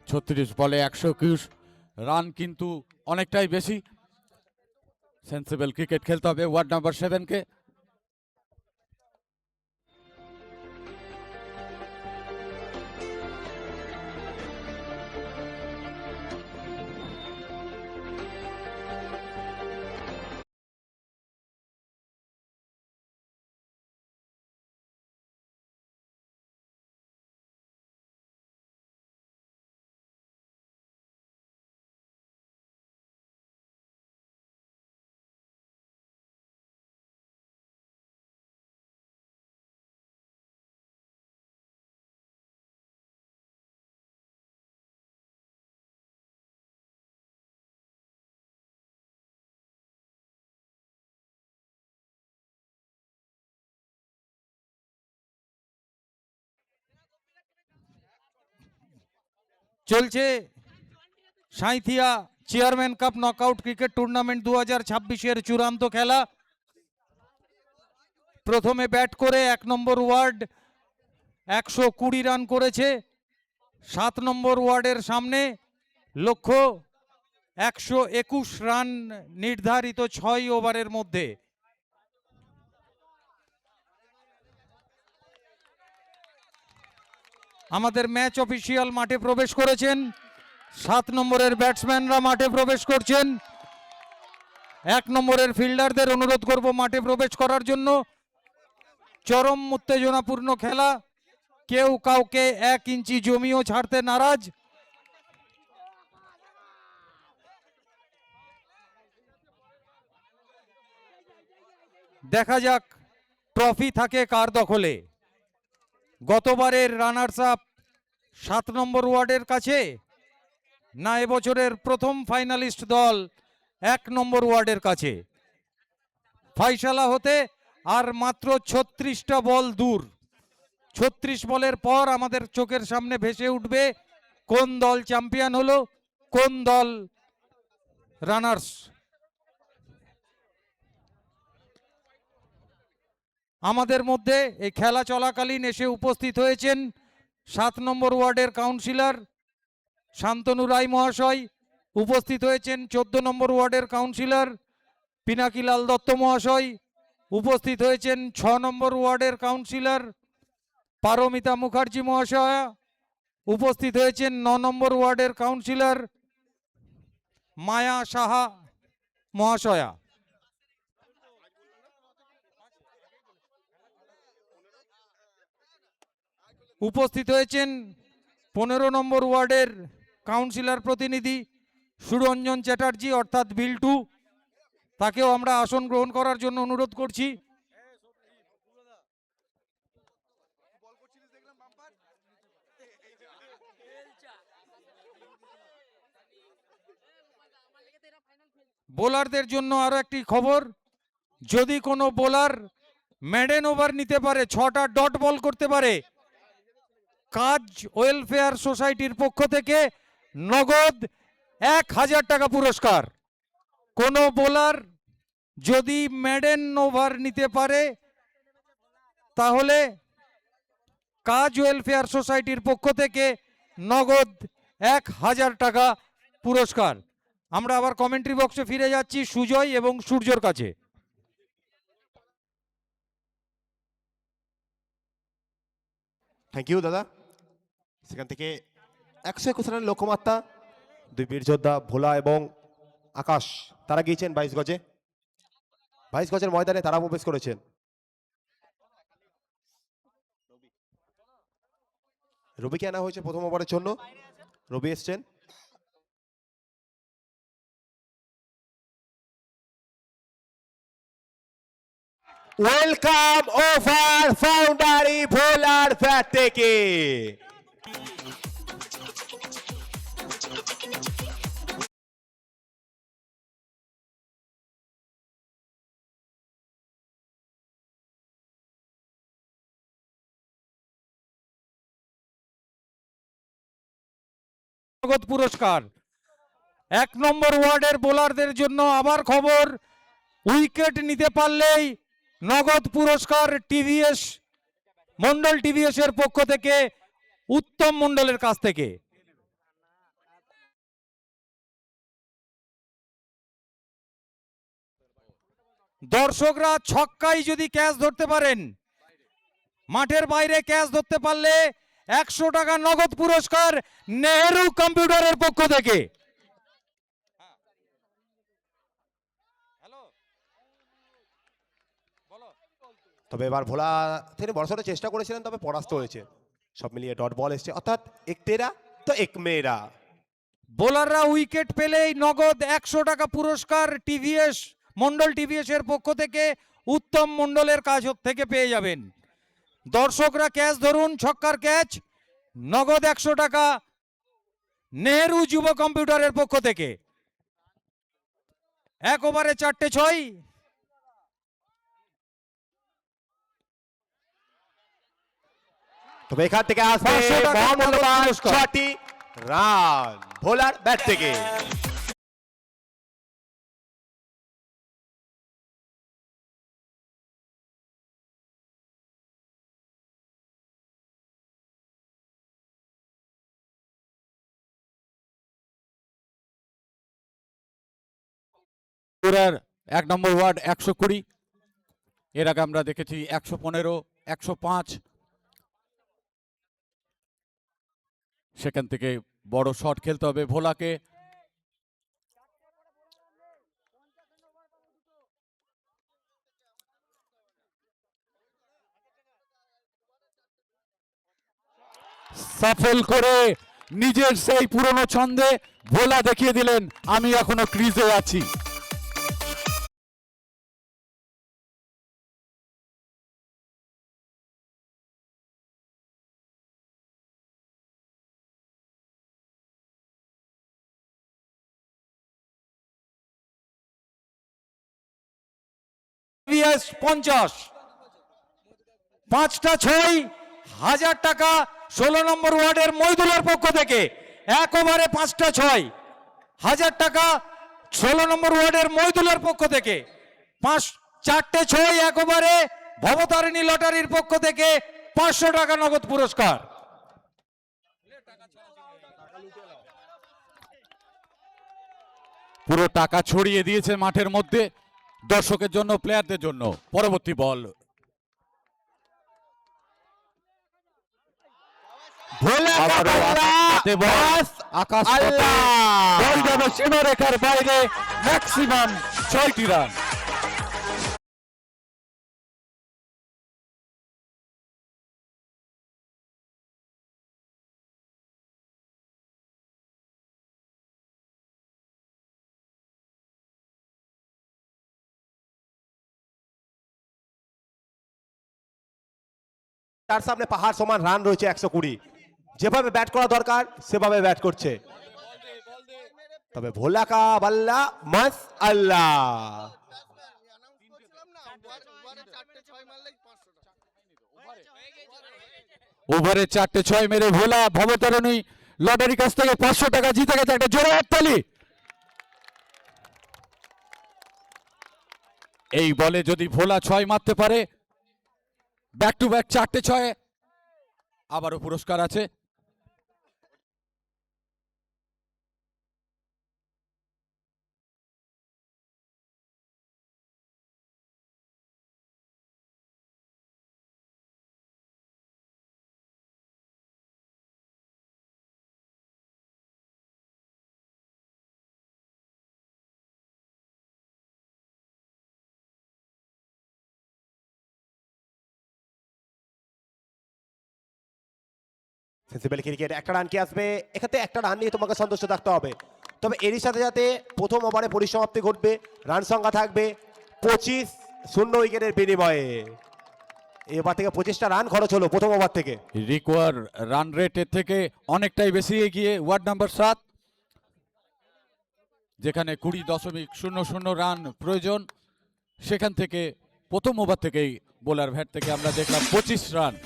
36 বলে 121 রান কিন্তু অনেকটাই বেশি। সেন্সিবল ক্রিকেট খেলতে হবে ওয়ার্ড নাম্বার 7কে। চলছে Sainthia chairman cup knockout cricket tournament 2026-এর চূড়ান্ত খেলা। প্রথমে ব্যাট করে 1 নম্বর ওয়ার্ড 120 রান করেছে। 7 নম্বর ওয়ার্ডের সামনে লক্ষ্য 121 রান নির্ধারিত 6 ওভারের মধ্যে। আমাদের ম্যাচ অফিসিয়াল মাঠে প্রবেশ করেছেন। 7 নম্বরের ব্যাটসম্যানরা মাঠে প্রবেশ করছেন। 1 নম্বরের ফিল্ডারদের অনুরোধ করব মাঠে প্রবেশ করার জন্য। চরম উত্তেজনাপূর্ণ খেলা, কেউ কাউকে 1 ইঞ্চি জমিও ছাড়তে নারাজ। দেখা যাক ট্রফি থাকে কার দখলে। গতবারের রানার্স আপ 7 নম্বর ওয়ার্ডের কাছে, না এবছরের প্রথম ফাইনালিস্ট দল 1 নম্বর ওয়ার্ডের কাছে। ফাইসালা হতে আর মাত্র 36টা বল দূর। 36 বলের পর আমাদের চোখের সামনে ভেসে উঠবে কোন দল চ্যাম্পিয়ন হলো, কোন দল রানার্স। আমাদের মধ্যে এই খেলা চলাকালীন এসে উপস্থিত হয়েছেন 7 নম্বর ওয়ার্ডের কাউন্সিলর শান্তনু রায় মহাশয়, উপস্থিত হয়েছেন 14 নম্বর ওয়ার্ডের কাউন্সিলর পিনাকিলাল দত্ত মহাশয়, উপস্থিত হয়েছেন 6 নম্বর ওয়ার্ডের কাউন্সিলর পারমিতা মুখার্জি মহাশয়া, উপস্থিত হয়েছেন 9 নম্বর ওয়ার্ডের কাউন্সিলর মায়া সাহা মহাশয়া। উপস্থিত হয়েছেন 15 নম্বর ওয়ার্ডের কাউন্সিলর প্রতিনিধি সুরঞ্জন চ্যাটার্জি অর্থাৎ বিল্টু, তাকেও আমরা আসন গ্রহণ করার জন্য অনুরোধ করছি। বোলারদের জন্য আরো একটি খবর, যদি কোনো বোলার মেডেন ওভার নিতে পারে, 6টা ডট বল করতে পারে, কাজ ওয়েলফেয়ার সোসাইটির পক্ষ থেকে নগদ 1000 টাকা পুরস্কার। কোনো বোলার যদি মেডেন ওভার নিতে পারে তাহলে কাজ ওয়েলফেয়ার সোসাইটির পক্ষ থেকে নগদ 1000 টাকা পুরস্কার। আমরা আবার কমেন্ট্রি বক্সে ফিরে যাচ্ছি সুজয় এবং সূর্যর কাছে। থ্যাংক ইউ দাদা। সেখান থেকে 121 রানের লক্ষ্যমাত্রা, 2 বীর যোদ্ধা ভোলা এবং আকাশ তারা গিয়েছেন 22 গজে। 22 গজের ময়দানে তারা প্রবেশ করেছেন। রবিকে আনা হয়েছে প্রথম ওভারের জন্য। রবি এসছেন। ওয়েলকাম ওভার ফাউন্ডারি ভোলার ব্যাট থেকে। নগদ পুরস্কার। 1 নম্বর ওয়ার্ডের বোলারদের জন্য আবার খবর, উইকেট নিতে পারলেই নগদ পুরস্কার টিভিএস মন্ডল টিভিএস এর পক্ষ থেকে উত্তম মন্ডলের কাছ থেকে। দর্শকরা ছক্কায় যদি ক্যাচ ধরতে পারেন, মাঠের বাইরে ক্যাচ ধরতে পারলে 100 টাকা নগদ পুরস্কার নেহেরু কম্পিউটারের পক্ষ থেকে। তবে এবার ভোলা তিনি বড়সড় চেষ্টা করেছিলেন, তবে পরাস্ত হয়েছে। সব মিলিয়ে ডট বল এসছে, অর্থাৎ এক তেরা তো এক মেয়েরা। বোলাররা উইকেট পেলেই নগদ 100 টাকা পুরস্কার টিভিএস মন্ডল টিভিএস এর পক্ষ থেকে উত্তম মন্ডলের কাছ থেকে পেয়ে যাবেন। দর্শকরা ক্যাচ ধরুন, ছক্কার ক্যাচ, নগদ 100 টাকা নেহেরু যুব কম্পিউটারের পক্ষ থেকে। 1 ওভারে 4টে 6। তবে এখান থেকে আসবে 500 টাকা মহামূল্যবান পুরস্কার। 6টি রান ভোলার ব্যাট থেকে। বগুড়ার 1 নম্বর ওয়ার্ড 120, এর আগে আমরা দেখেছি 115, 105। সেখান থেকে বড় শট খেলতে হবে ভোলাকে। সাফল করে নিজের সেই পুরনো ছন্দে ভোলা দেখিয়ে দিলেন আমি এখনো ক্রিজে আছি। VS 50, 5টা 6, 1000 টাকা 16 নম্বর ওয়ার্ডের মইদুলের পক্ষ থেকে। 1 ওভারে 5টা 6, 1000 টাকা 16 নম্বর ওয়ার্ডের মইদুলের পক্ষ থেকে। 4টে 6 1 ওভারে ভবতারিণী লটারির পক্ষ থেকে 500 টাকা নগদ পুরস্কার। পুরো টাকা ছড়িয়ে দিয়েছে মাঠের মধ্যে, দর্শকের জন্য, প্লেয়ারদের জন্য। পরবর্তী বল, আকাশ বল যাবে সীমারেখার বাইরে, ম্যাক্সিমাম 6টি রান। তার সামনে পাহাড় সমান রান রয়েছে 120। যেভাবে ব্যাট করা দরকার সেভাবে ব্যাট করছে। তবে ভোলা কা বাল্লা মাস আল্লাহ। ওভারে 4টে 6 মেরে ভোলা ভবতারিণী লটারি কাছ থেকে 500 টাকা জিতে গেছে। একটা জোরে হাততালি। এই বলে যদি ভোলা 6 মারতে পারে, ব্যাক টু ব্যাক 4টে 6, আবারও পুরস্কার আছে। সেন্সিবল ক্রিকেট, একটা রান কি আসবে এখানে? একটা রান নিয়ে তোমাকে সন্তুষ্ট থাকতে হবে। তবে এরই সাথে সাথে প্রথম ওভারে পরিসমাপ্তি ঘটবে, রান সংখ্যা থাকবে 25, 0 উইকেটের বিনিময়ে। এবার থেকে 25টা রান খরচ হলো প্রথম ওভার থেকে। রিকোয়ার রান রেটের থেকে অনেকটাই বেশি এগিয়ে ওয়ার্ড নাম্বার 7, যেখানে 20.00 রান প্রয়োজন। সেখান থেকে প্রথম ওভার থেকেই বোলার ভ্যাট থেকে আমরা দেখলাম 25 রান।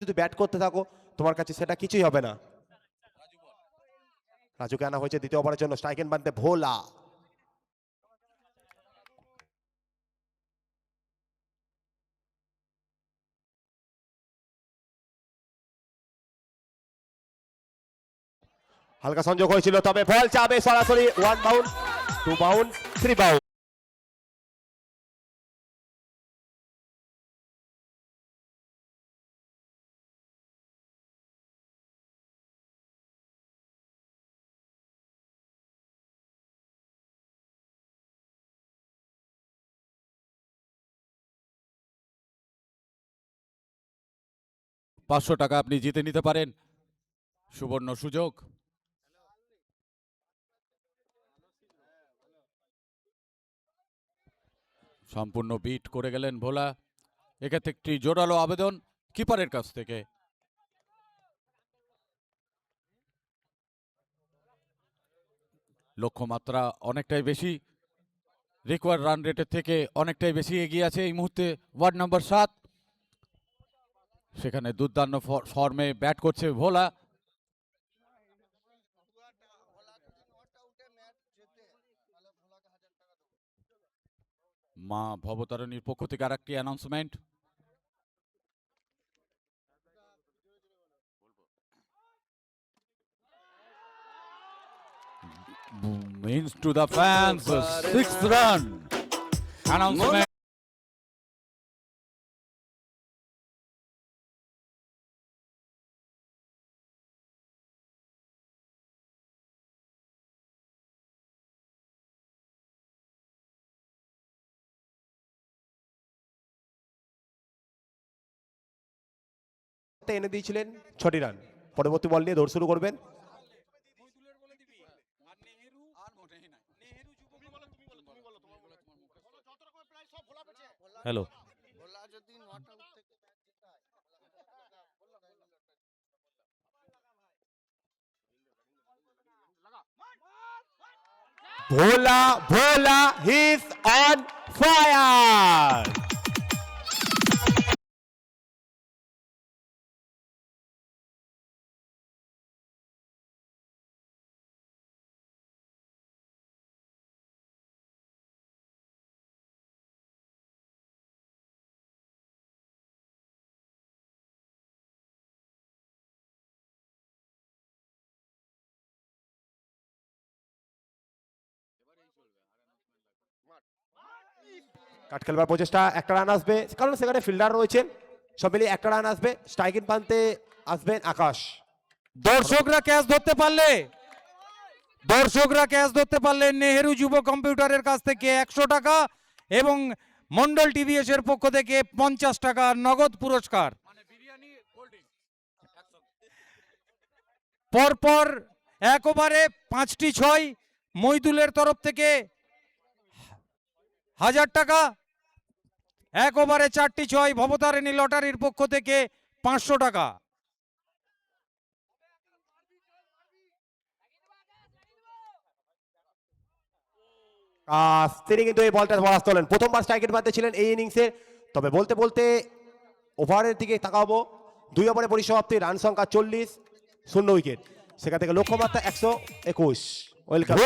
যদি ব্যাট করতে থাকো তোমার কাছে সেটা কিছুই হবে না। রাজুকে আনা হয়েছে দ্বিতীয় ওভারের জন্য। স্ট্রাইক এন্ড বানতে ভোলা। হালকা সংযোগ হয়েছিল, তবে বল যাবে সরাসরি 1 বাউন্স, 2 বাউন্স, 3 বাউন্স। পাঁচশো টাকা আপনি জিতে নিতে পারেন, সুবর্ণ সুযোগ। সম্পূর্ণ বিট করে গেলেন ভোলা। এক্ষেত্রে একটি জোরালো আবেদন কিপারের কাছ থেকে। লক্ষ্যমাত্রা অনেকটাই বেশি, রিকোয়ার্ড রান রেটের থেকে অনেকটাই বেশি এগিয়ে আছে এই মুহূর্তে ওয়ার্ড নাম্বার 7। সেখানে দুর্দান্ত ফর্মে ব্যাট করছে ভোলা। মা ভবতারণীর পক্ষ থেকে আর একটি announcement. Means to the fans, 6th run. Announcement. এনে দিয়েছিলেন 6টি রান। পরবর্তী বল নিয়ে দৌড় শুরু করবেন। Hello, Bhola Bhola is on fire. Cut খেলবার প্রচেষ্টা, একটা রান আসবে কারণ সেখানে ফিল্ডার রয়েছেন। সব মিলিয়ে একটা রান আসবে। স্ট্রাইকিং প্রান্তে আসবেন আকাশ। দর্শকরা ক্যাচ ধরতে পারলে নেহেরু যুব কম্পিউটারের কাছ থেকে 100 টাকা এবং মন্ডল টিভিএস এর পক্ষ থেকে 50 টাকা নগদ পুরস্কার। পরপর 1 ওভারে 5টি 6, মইদুলের তরফ থেকে 1000 টাকা। 1 ওভারে 4টি 6, ভবতারিণী লটারির পক্ষ থেকে 500 টাকা। তিনি কিন্তু এই বলটা বরাস্ত হলেন। প্রথমবার স্ট্রাইকের প্রান্তে ছিলেন এই ইনিংসে। তবে বলতে বলতে ওভারের দিকে তাকাবো। 2 ওভারে পরিসমাপ্তি, রান সংখ্যা 40, 0 উইকেট। সেখান থেকে লক্ষ্যমাত্রা 121। ওয়েলকাম।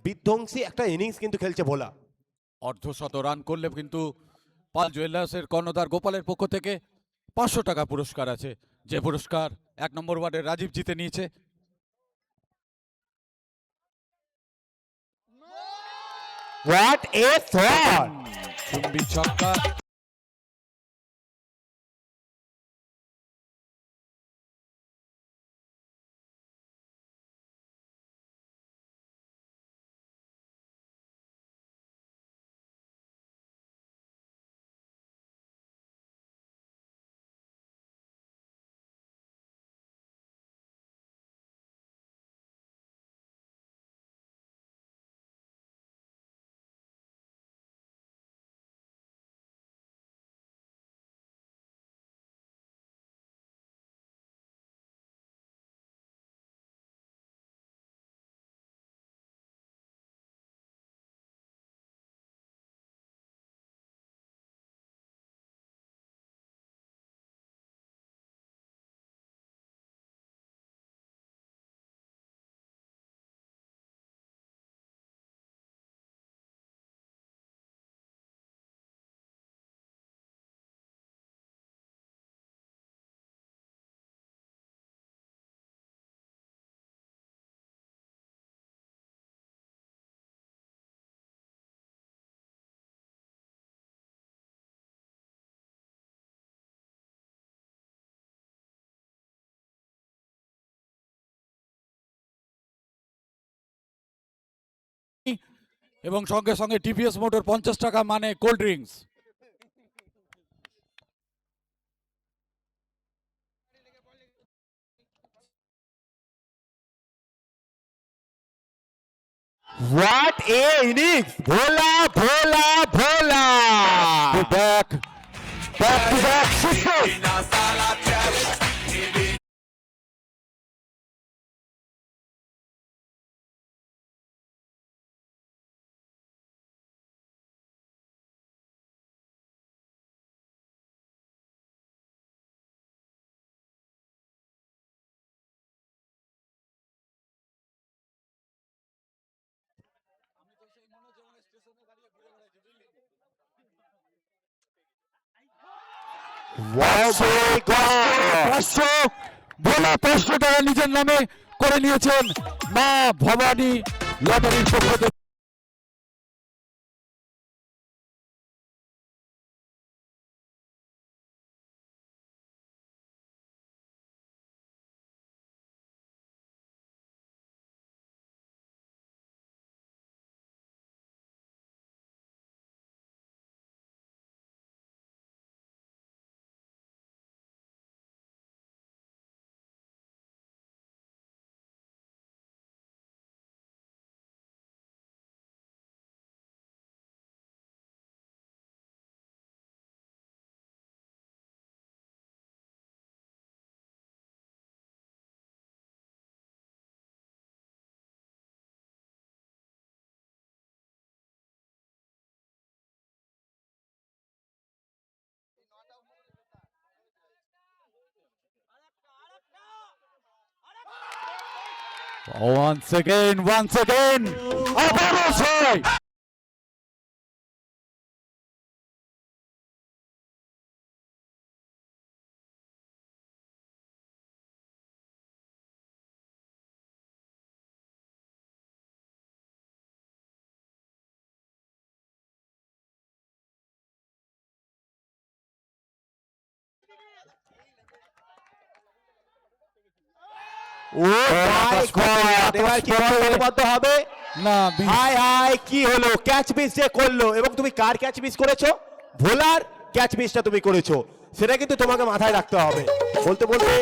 বিধ্বংসী একটা ইনিংস কিন্তু খেলছে ভোলা। অর্ধশত রান করলে কিন্তু পাল জুয়েলার্সের কর্ণধার গোপালের পক্ষ থেকে 500 টাকা পুরস্কার আছে, যে পুরস্কার 1 নম্বর ওয়ার্ডের রাজীব জিতে নিয়েছে। What a shot! চুম্বি ছক্কা। এবং সঙ্গে সঙ্গে টিভিএস মোটর 50 টাকা মানে cold drinks. What a innings! Bhola, Bhola, Bhola! Back to back sixes. Wow, my God! 500 টাকা নিজের নামে করে নিয়েছেন মা ভবানী লটারির পক্ষ থেকে। Once again, আবারও ছয়। ও my God! এবার কি বলবদ্ধ হবে? না হাই হাই, কি হলো? ক্যাচ মিস যে করলো, এবং তুমি কার ক্যাচ মিস করেছো? ভোলার ক্যাচ মিসটা তুমি করেছো, সেটা কিন্তু তোমাকে মাথায় রাখতে হবে। বলতে বলতে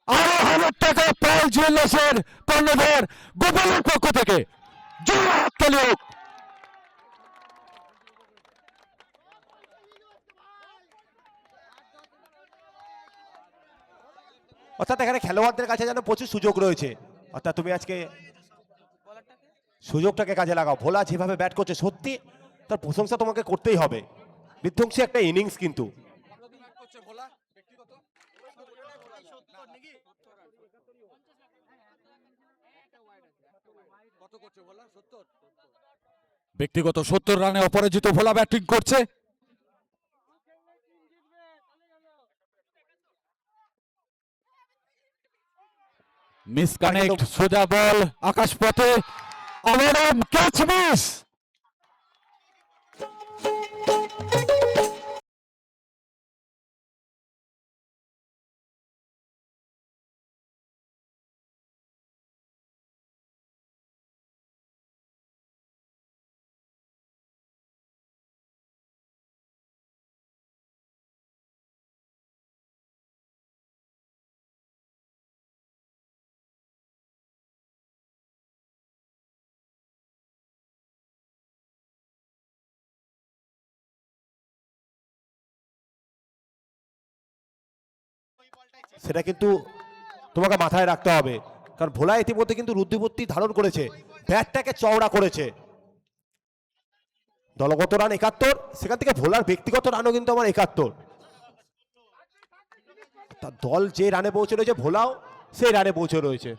আরো 1000 টাকা পাল জুয়েলার্সের কর্ণধার গোপালের পক্ষ থেকে জোরে হাততালি হোক। অর্থাৎ এখানে খেলোয়াড়দের কাছে যেন প্রচুর সুযোগ রয়েছে, অর্থাৎ তুমি আজকে সুযোগটাকে কাজে লাগাও। ভোলা যেভাবে ব্যাট করছে, সত্যি তার প্রশংসা তোমাকে করতেই হবে। বিধ্বংসী একটা ইনিংস কিন্তু। ব্যক্তিগত 70 রানে অপরাজিত ভোলা ব্যাটিং করছে। মিস কানেক্ট, সোজা বল আকাশ পথে, আবারও ক্যাচ মিস। সেটা কিন্তু তোমাকে মাথায় রাখতে হবে, কারণ ভোলা ইতিমধ্যে কিন্তু রুদ্রবর্তী ধারণ করেছে, ব্যাটটাকে চওড়া করেছে। দলগত রান 71, সেখান থেকে ভোলার ব্যক্তিগত রানও কিন্তু আমার 71। তার দল যে রানে পৌঁছে রয়েছে, ভোলাও সেই রানে পৌঁছে রয়েছে।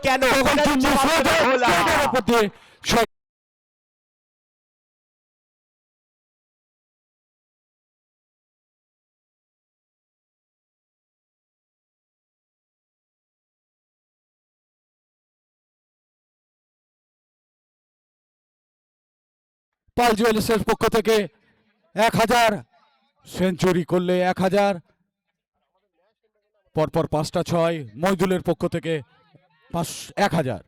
কেন পাল জুয়েলার্সের পক্ষ থেকে 1000, সেঞ্চুরি করলে 1000, পরপর 5টা 6, মইদুলের পক্ষ থেকে 1000।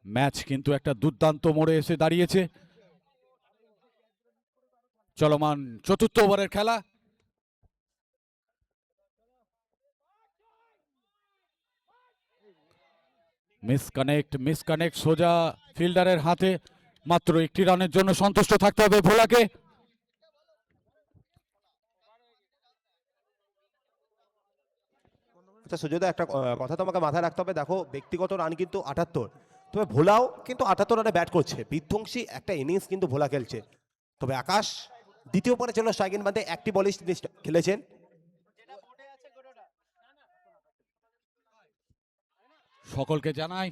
ম্যাচ কিন্তু একটা দুর্দান্ত মোড়ে এসে দাঁড়িয়েছে। চলমান চতুর্থ ওভারের খেলা। মিসকানেক্ট সোজা ফিল্ডারের হাতে। মাত্র একটি রানের জন্য সন্তুষ্ট থাকতে হবে ভোলাকে। আচ্ছা সুজয়দা, একটা কথা তোমাকে মাথায় রাখতে হবে, দেখো ব্যক্তিগত রান কিন্তু 78, তবে ভোলাও কিন্তু 78 রানে ব্যাট করছে। বিধ্বংসী একটা ইনিংস কিন্তু ভোলা খেলছে। তবে আকাশ দ্বিতীয় পরে ছিল স্ট্রাইক ইন বাদে একটি বলই খেলেছেন। সকলকে জানাই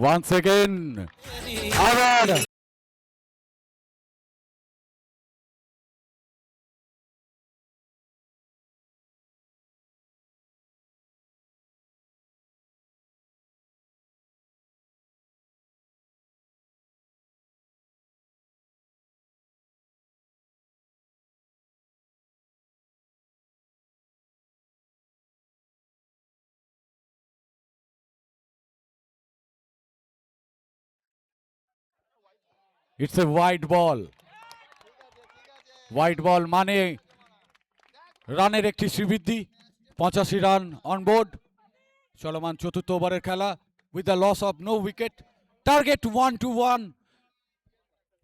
once again আবার it's a wide ball. Wide ball মানে রানের একটি শ্রীবৃদ্ধি। 85 রান অনবোর্ড। চলমান চতুর্থ ওভারের খেলা with the loss of no wicket. Target 1-1।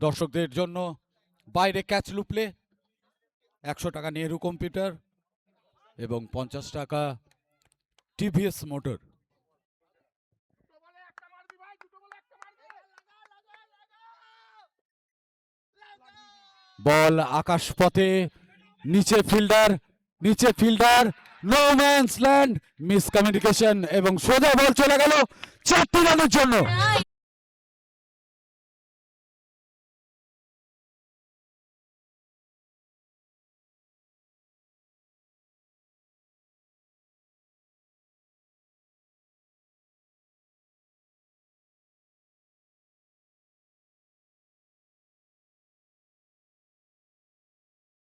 দর্শকদের জন্য বাইরে ক্যাচ লুপলে 100 টাকা নেহেরু কম্পিউটার এবং 50 টাকা টিভিএস মোটর। বল আকাশ পথে, নিচে fielder, no man's land, miscommunication এবং সোজা বল চলে গেল 4টি রানের জন্য।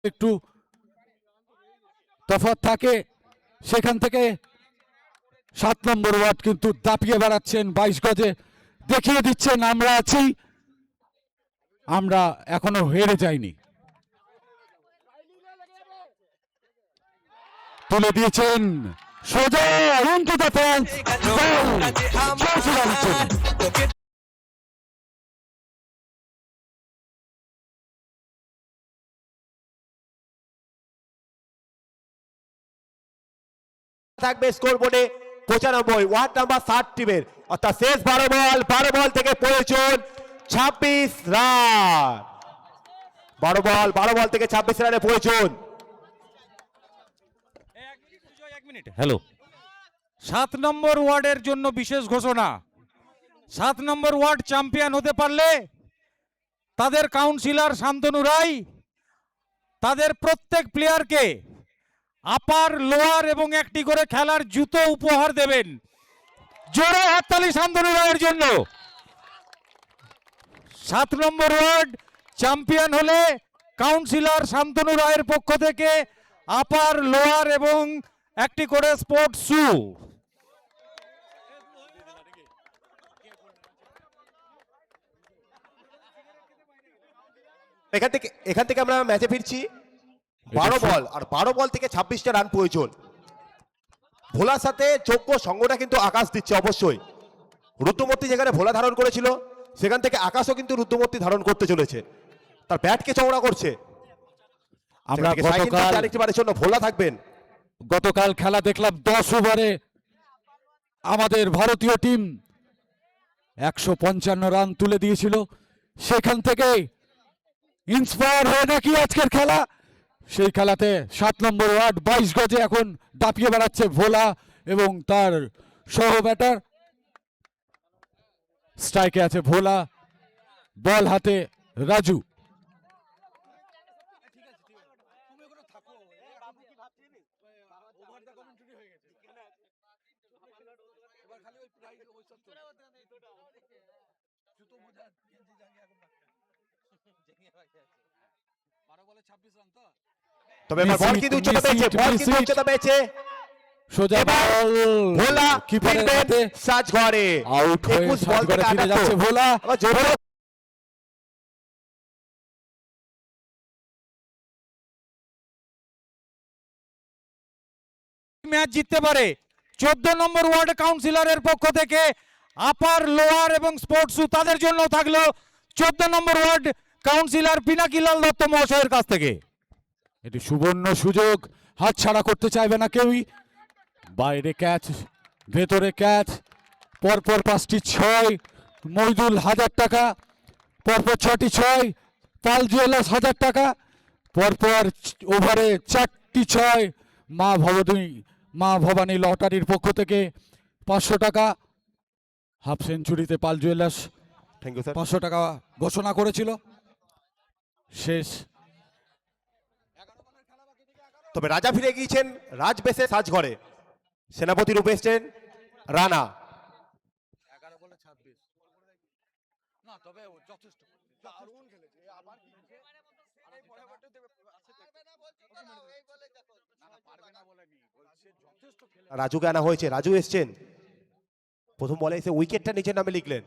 একটু তফাৎ থাকে, সেখান থেকে 7 নম্বর ওয়ার্ড কিন্তু দাপিয়ে বেড়াচ্ছেন 22 গজে, দেখিয়ে দিচ্ছেন আমরা আছি, আমরা এখনো হেরে যাইনি। তুলে দিয়েছেন সোজা ইনটু দ্য ফেন্স। থাকবে স্কোর বোর্ডে 95, ওয়ার্ড নাম্বার 60 টিমের, অর্থাৎ শেষ 12 বল থেকে প্রয়োজন 26 রান। 12 বল থেকে 26 রানের প্রয়োজন। হ্যালো, 7 নম্বর ওয়ার্ডের জন্য বিশেষ ঘোষণা। 7 নম্বর ওয়ার্ড চ্যাম্পিয়ন হতে পারলে তাদের কাউন্সিলর শান্তনু রায় তাদের প্রত্যেক প্লেয়ারকে আপার, লোয়ার এবং একটি করে খেলার জুতো উপহার দেবেন। জোরে হাততালি শান্তনু রায়ের জন্য। 7 নম্বর ওয়ার্ড চ্যাম্পিয়ন হলে কাউন্সিলর শান্তনু রায়ের পক্ষ থেকে আপার, লোয়ার এবং একটি করে স্পোর্টস শু। এখান থেকে আমরা ম্যাচে ফিরছি। 12 বল, আর 12 বল থেকে 26টা রান প্রয়োজন। ভোলার সাথে যোগ্য সঙ্গটা কিন্তু আকাশ দিচ্ছে অবশ্যই। রুদ্রমূর্তি যেখানে ভোলা ধারণ করেছিল, সেখান থেকে আকাশও কিন্তু রুদ্রমূর্তি ধারণ করতে চলেছে। তার ব্যাটকে চওড়া করছে। আমরা আরেকটিবারের জন্য ভোলা থাকবেন। গতকাল খেলা দেখলাম 10 ওভারে আমাদের ভারতীয় টিম 155 রান তুলে দিয়েছিল। সেখান থেকে ইন্সপায়ার হয়ে নাকি আজকের খেলা, সেই খেলাতে 7 নম্বর ওয়ার্ড 22 গজে এখন দাপিয়ে বেড়াচ্ছে ভোলা এবং তার সহ ব্যাটার। স্ট্রাইকে আছে ভোলা, বল হাতে রাজু। তবে এবার বল কিন্তু উচ্চতা পেয়েছে, সোজা বল ভোলা কিপারের হাতে, সাজঘরে আউট হয়ে 21 বল সাজঘরে থেকে ফিরে যাচ্ছে ভোলা। ম্যাচ জিততে পারে। 14 নম্বর ওয়ার্ড কাউন্সিলরের পক্ষ থেকে আপার, লোয়ার এবং স্পোর্টস তাদের জন্য থাকলো 14 নম্বর ওয়ার্ড কাউন্সিলর পিনাকিলাল দত্ত মহাশয়ের কাছ থেকে। এটি সুবর্ণ সুযোগ, হাতছাড়া করতে চাইবে না কেউই। বাইরে ক্যাচ, ভেতরে ক্যাচ, পরপর 5টি 6, মইদুল 1000 টাকা, পরপর 6টি 6, পাল জুয়েলার্স 1000 টাকা, পরপর ওভারে 4টি 6, মা ভবানী লটারির পক্ষ থেকে 500 টাকা। হাফ সেঞ্চুরিতে Pal jewellers thank you sir 500 টাকা ঘোষণা করেছিল। শেষ তবে রাজা ফিরে গিয়েছেন রাজ বেসে সাজঘরে। সেনাপতি রূপে এসছেন রানা। রাজুকে আনা হয়েছে, রাজু এসছেন। প্রথম বলে এসে উইকেটটা নিজের নামে লিখলেন।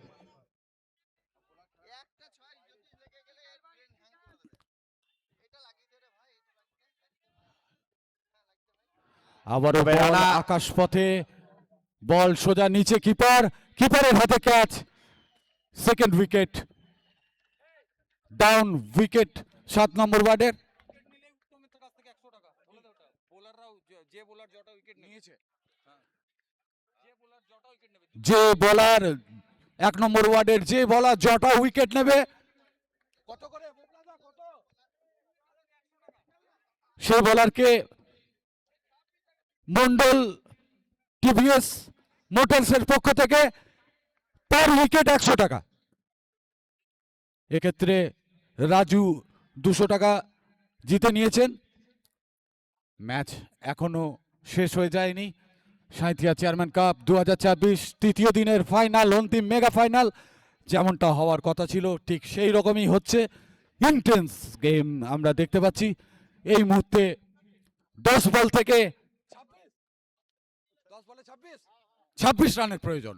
আবারও বল আকাশ পথে, বল সোজা নিচে, কিপারের হাতে catch. Second wicket, down wicket 7 নম্বর ওয়ার্ডের। যে বোলার 1 নম্বর ওয়ার্ডের যে বোলার জটা উইকেট নেবে, সেই বোলারকে মন্ডল টিভিএস মোটরসের পক্ষ থেকে পার উইকেট 100 টাকা। এক্ষেত্রে রাজু 200 টাকা জিতে নিয়েছেন। ম্যাচ এখনো শেষ হয়ে যায়নি। সাঁইথিয়া চেয়ারম্যান কাপ 2024 তৃতীয় দিনের ফাইনাল, অন্তিম মেগা ফাইনাল যেমনটা হওয়ার কথা ছিল ঠিক সেই রকমই হচ্ছে। ইন্টেন্স গেম আমরা দেখতে পাচ্ছি। এই মুহূর্তে 10 বল থেকে 26 রানের প্রয়োজন।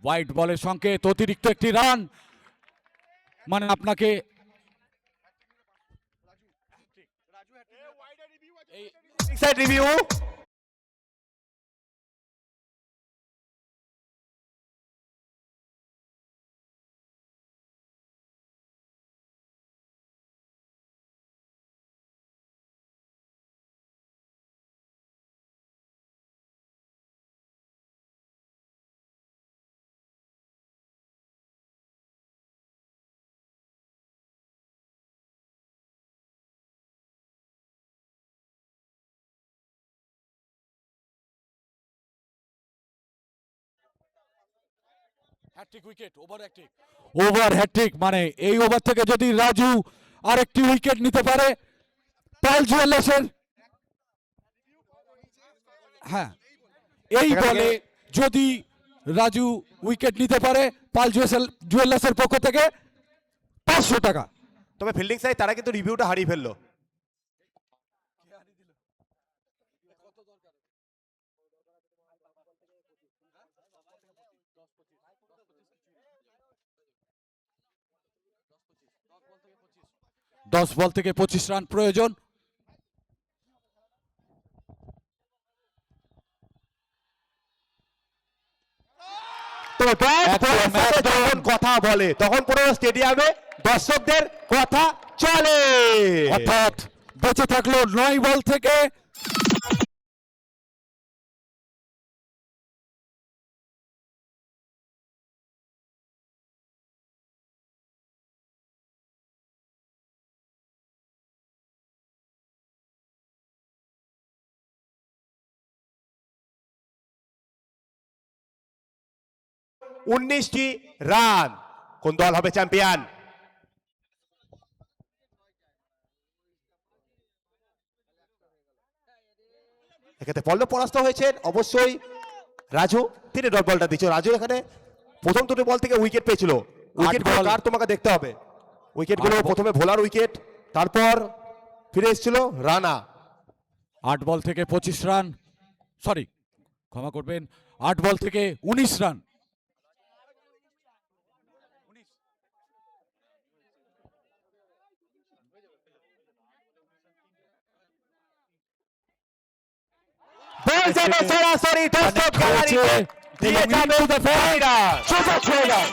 হোয়াইট বলের সংকেত, অতিরিক্ত একটি রান, মানে আপনাকে রিভিউ। ওভার হ্যাট্রিক, মানে এই ওভার থেকে যদি রাজু আরেকটি উইকেট নিতে পারে, পাল জুয়েলার্সের, হ্যাঁ এই বলে যদি রাজু উইকেট নিতে পারে, পাল জুয়েলার্সের পক্ষ থেকে 500 টাকা। তবে ফিল্ডিং সাইড তারা কিন্তু রিভিউটা হারিয়ে ফেললো। 10 বল থেকে 25 রান প্রয়োজন। তো ব্যাট একদম, বলের সাথে একদম। যখন কথা বলে তখন পুরো স্টেডিয়ামে দর্শকদের কথা চলে। অর্থাৎ বেঁচে থাকলো 9 বল থেকে উনিশটি রান। কোন দল হবে চ্যাম্পিয়ন? এক্ষেত্রে পল্লব পরাস্ত হয়েছেন অবশ্যই রাজু, তিনি ডট বলটা দিচ্ছ। রাজু এখানে প্রথম দুটো বল থেকে উইকেট পেয়েছিল। উইকেট বল। কার তোমাকে দেখতে হবে। উইকেটগুলো 8 বল। প্রথমে ভোলার উইকেট, তারপর ফিরে এসেছিল রানা। 8 বল থেকে 25 রান, সরি ক্ষমা করবেন, 8 বল থেকে 19 রান। বল যাবে সরাসরি দর্শক গ্যালারিতে, দিয়ে যাবে বাহিরা। সোজা 6 রান।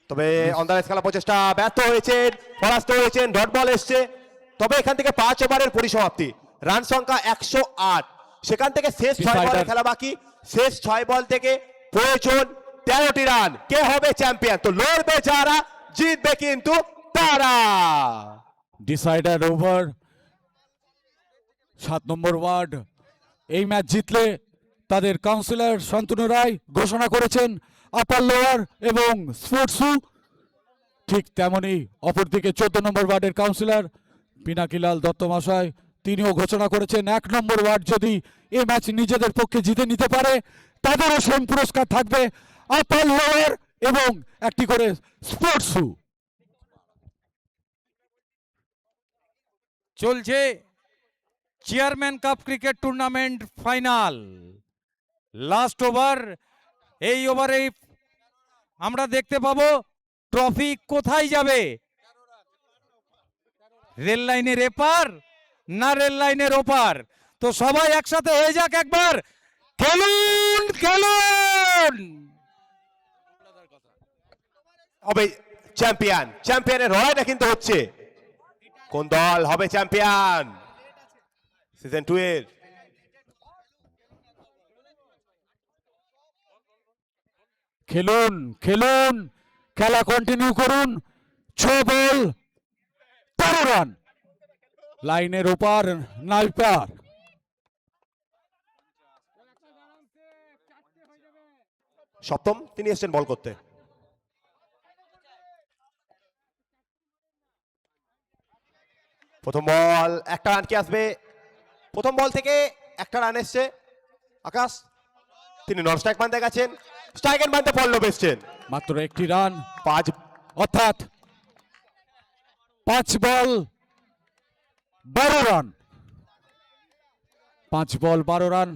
তবে অন্দারেজ খেলা প্রচেষ্টা ব্যর্থ হয়েছেন, পরাস্ত হয়েছেন, ডট বল এসছে। তবে এখান থেকে 5 ওভারের পরিসমাপ্তি, রান সংখ্যা 108। সেখান থেকে শেষ 6 বলে Decider। খেলা বাকি। শেষ 6 বল থেকে প্রয়োজন 13টি রান। কে হবে চ্যাম্পিয়ন? তো লড়বে যারা, জিতবে কিন্তু তারা। ডিসাইডার ওভার 7 নম্বর ওয়ার্ড। এই ম্যাচ জিতলে তাদের কাউন্সিলর শান্তনু রায় ঘোষণা করেছেন আপার লোয়ার এবং স্পোর্টসু। ঠিক তেমনি অপরদিকে 14 নম্বর ওয়ার্ডের কাউন্সিলর পিনাকিলাল দত্ত মহাশয় তিনিও ঘোষণা করেছেন 1 নম্বর ওয়ার্ড যদি এই ম্যাচ নিজেদের পক্ষে জিতে নিতে পারে তাদেরও সেম পুরস্কার থাকবে, আপার লোয়ার এবং একটি করে স্পোর্টসু। চলছে chairman cup cricket tournament final, last over. এই ওভারে আমরা দেখতে পাবো ট্রফি কোথায় যাবে, রেল লাইনের এপার না রেল লাইনের ওপার। তো সবাই একসাথে হয়ে যাক একবার, খেলুন খেলুন। হবে চ্যাম্পিয়ন। চ্যাম্পিয়নের লড়াইটা কিন্তু হচ্ছে, কোন দল হবে চ্যাম্পিয়ন সিজন 2 এর। খেলুন খেলুন, খেলা কন্টিনিউ করুন। 6 বল 13 রান, লাইনের ওপার না পার। সপ্তম তিনি এসেছেন বল করতে। প্রথম বল, একটা রান কি আসবে? প্রথম বল থেকে একটা রান এসছে আকাশ, তিনি নন স্ট্রাইক বান্ধে গেছেন। স্ট্রাইকের বান্ধে পল্লব এসছেন। মাত্র একটি রান, 5 অর্থাৎ 5 বল 12 রান। 5 বল 12 রান,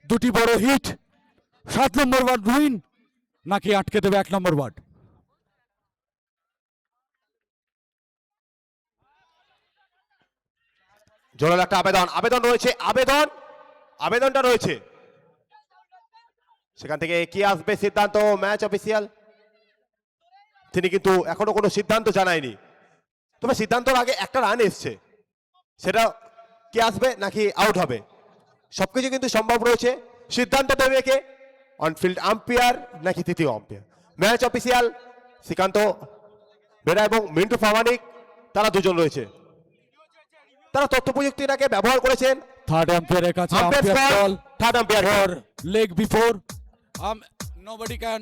দুটি বড় হিট। 7 নম্বর ওয়ার্ড উইন নাকি আটকে দেবে 1 নম্বর ওয়ার্ড? জোরাল একটা আবেদন রয়েছে, আবেদনটা রয়েছে। সেখান থেকে কি আসবে সিদ্ধান্ত? ম্যাচ অফিসিয়াল তিনি কিন্তু এখনো কোনো সিদ্ধান্ত জানায়নি। তবে সিদ্ধান্তর আগে একটা রান এসছে, সেটা কি আসবে নাকি আউট হবে সবকিছু কিন্তু সম্ভব রয়েছে। সিদ্ধান্ত দেবে কে? অনফিল্ড আম্পায়ার নাকি তৃতীয় umpire? Match official Srikanta Bera এবং মিন্টু প্রামাণিক, তারা দুজন রয়েছে। তারা তথ্য প্রযুক্তিটাকে ব্যবহার করেছেন। থার্ড আম্পায়ারের কাছে umpire umpire ball third umpire for leg before nobody can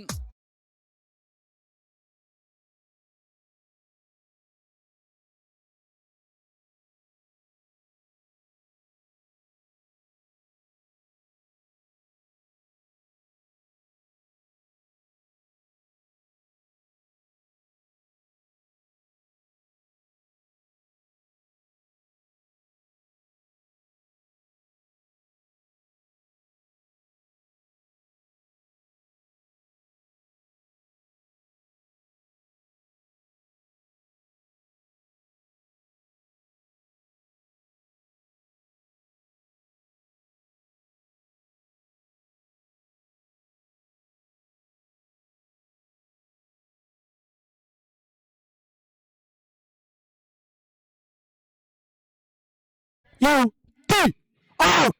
out.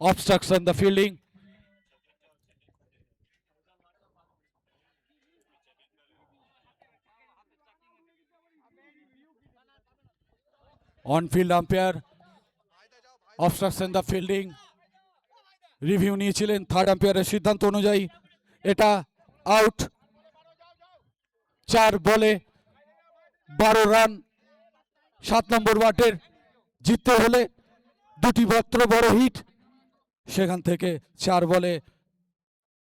Obstruction the fielding. On field umpire obstruction the fielding. Review নিয়েছিলেন থার্ড আম্পায়ারের সিদ্ধান্ত অনুযায়ী এটা আউট। 4 বলে 12 রান 7 নম্বর ওয়ার্ডের জিততে হলে দুটি মাত্র বড় হিট, সেখান থেকে 4 বলে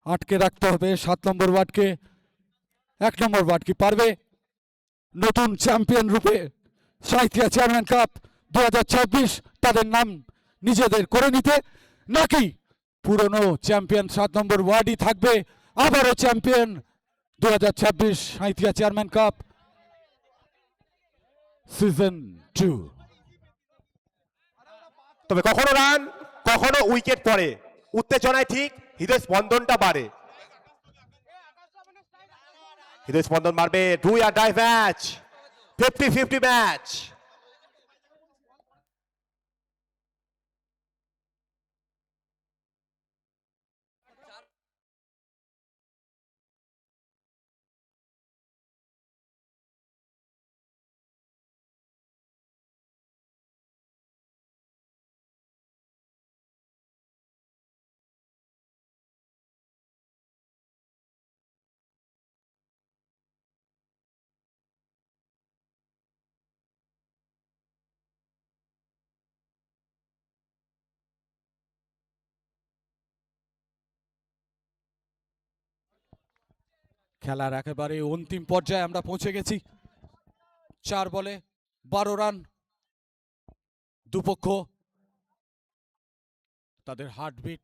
আটকে রাখতে হবে 7 নম্বর ওয়ার্ডকে। 1 নম্বর ওয়ার্ড কি পারবে নতুন চ্যাম্পিয়ন রূপে সাঁইথিয়া চেয়ারম্যান কাপ 2026 তাদের নাম নিজেদের করে নিতে, নাকি পুরনো চ্যাম্পিয়ন 7 নম্বর ওয়ার্ডই থাকবে আবারও champion 2026 Sainthia chairman cup season 2? তবে কখনো রান কখনো উইকেট পড়ে, উত্তেজনায় ঠিক হৃদয় স্পন্দনটা বাড়ে। হৃদয় স্পন্দন মারবে, do or die match, 50-50 match. খেলার একেবারে অন্তিম পর্যায়ে আমরা পৌঁছে গেছি। 4 বলে 12 রান, দুপক্ষ তাদের হার্টবিট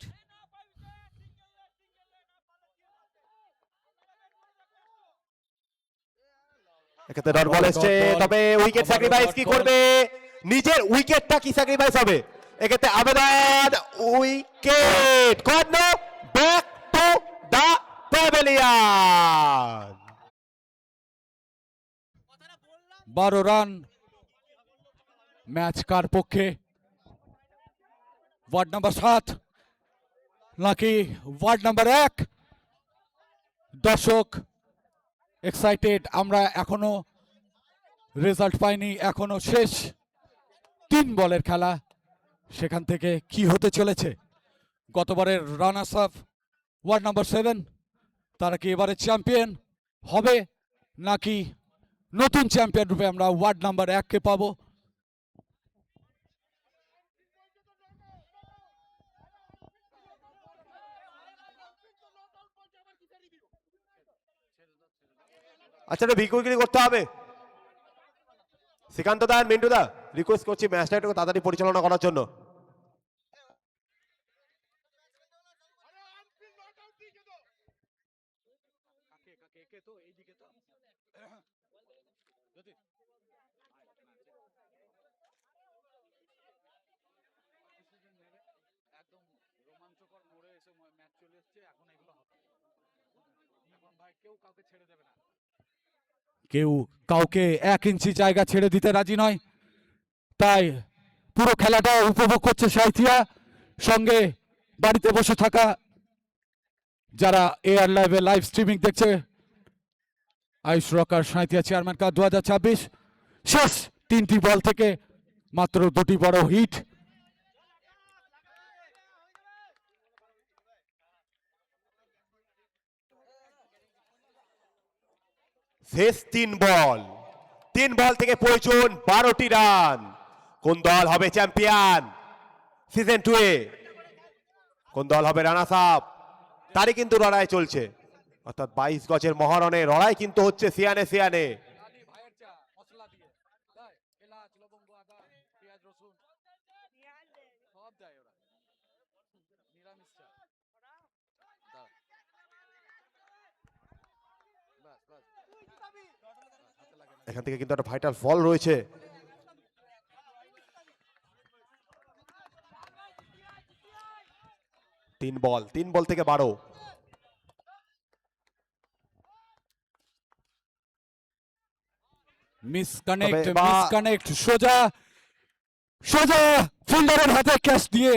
এক্ষেত্রে ডট বল এসছে, তবে উইকেট স্যাক্রিফাইস কি করবে, নিজের উইকেটটা কি স্যাক্রিফাইস হবে এক্ষেত্রে? আবেদন wicket, corner, back to the pavilion. 12 run match কার পক্ষে? ওয়ার্ড নাম্বার 7 নাকি ওয়ার্ড নাম্বার 1? দর্শক এক্সাইটেড, আমরা এখনো রেজাল্ট পাইনি, এখনো শেষ 3 বলের খেলা, সেখান থেকে কি হতে চলেছে? গতবারের রানার্স আপ ওয়ার্ড নাম্বার 7 তারা কি এবারে চ্যাম্পিয়ন হবে, নাকি নতুন চ্যাম্পিয়ন রূপে আমরা ওয়ার্ড নাম্বার 1কে পাবো? আচ্ছা, বিকুইকলি করতে হবে। শ্রীকান্ত দা, মিন্টু দা, রিকোয়েস্ট করছি ম্যাচটা একটু তাড়াতাড়ি পরিচালনা করার জন্য। কেউ কাউকে 1 ইঞ্চি জায়গা ছেড়ে দিতে রাজি নয়, তাই পুরো খেলাটা উপভোগ করছে সাঁইথিয়া, সঙ্গে বাড়িতে বসে থাকা যারা এয়ার লাইভে লাইভ স্ট্রিমিং দেখছে। Ayush rocker Sainthia chairman cup 2026 শেষ 3টি বল থেকে মাত্র 2টি বড় হিট। শেষ 3 বল, 3 বল থেকে প্রয়োজন 12টি রান। কোন দল হবে চ্যাম্পিয়ন সিজন 2 এ, কোন দল হবে রানার্স আপ, তারই কিন্তু লড়াই চলছে। অর্থাৎ 22 গজের মহারণে লড়াই কিন্তু হচ্ছে সিয়ানে সিয়ানে। এখান থেকে কিন্তু একটা ভাইটাল ফল রয়েছে। তিন বল থেকে 12। মিসকানেক্ট সোজা সোজা ফিল্ডারের হাতে ক্যাচ দিয়ে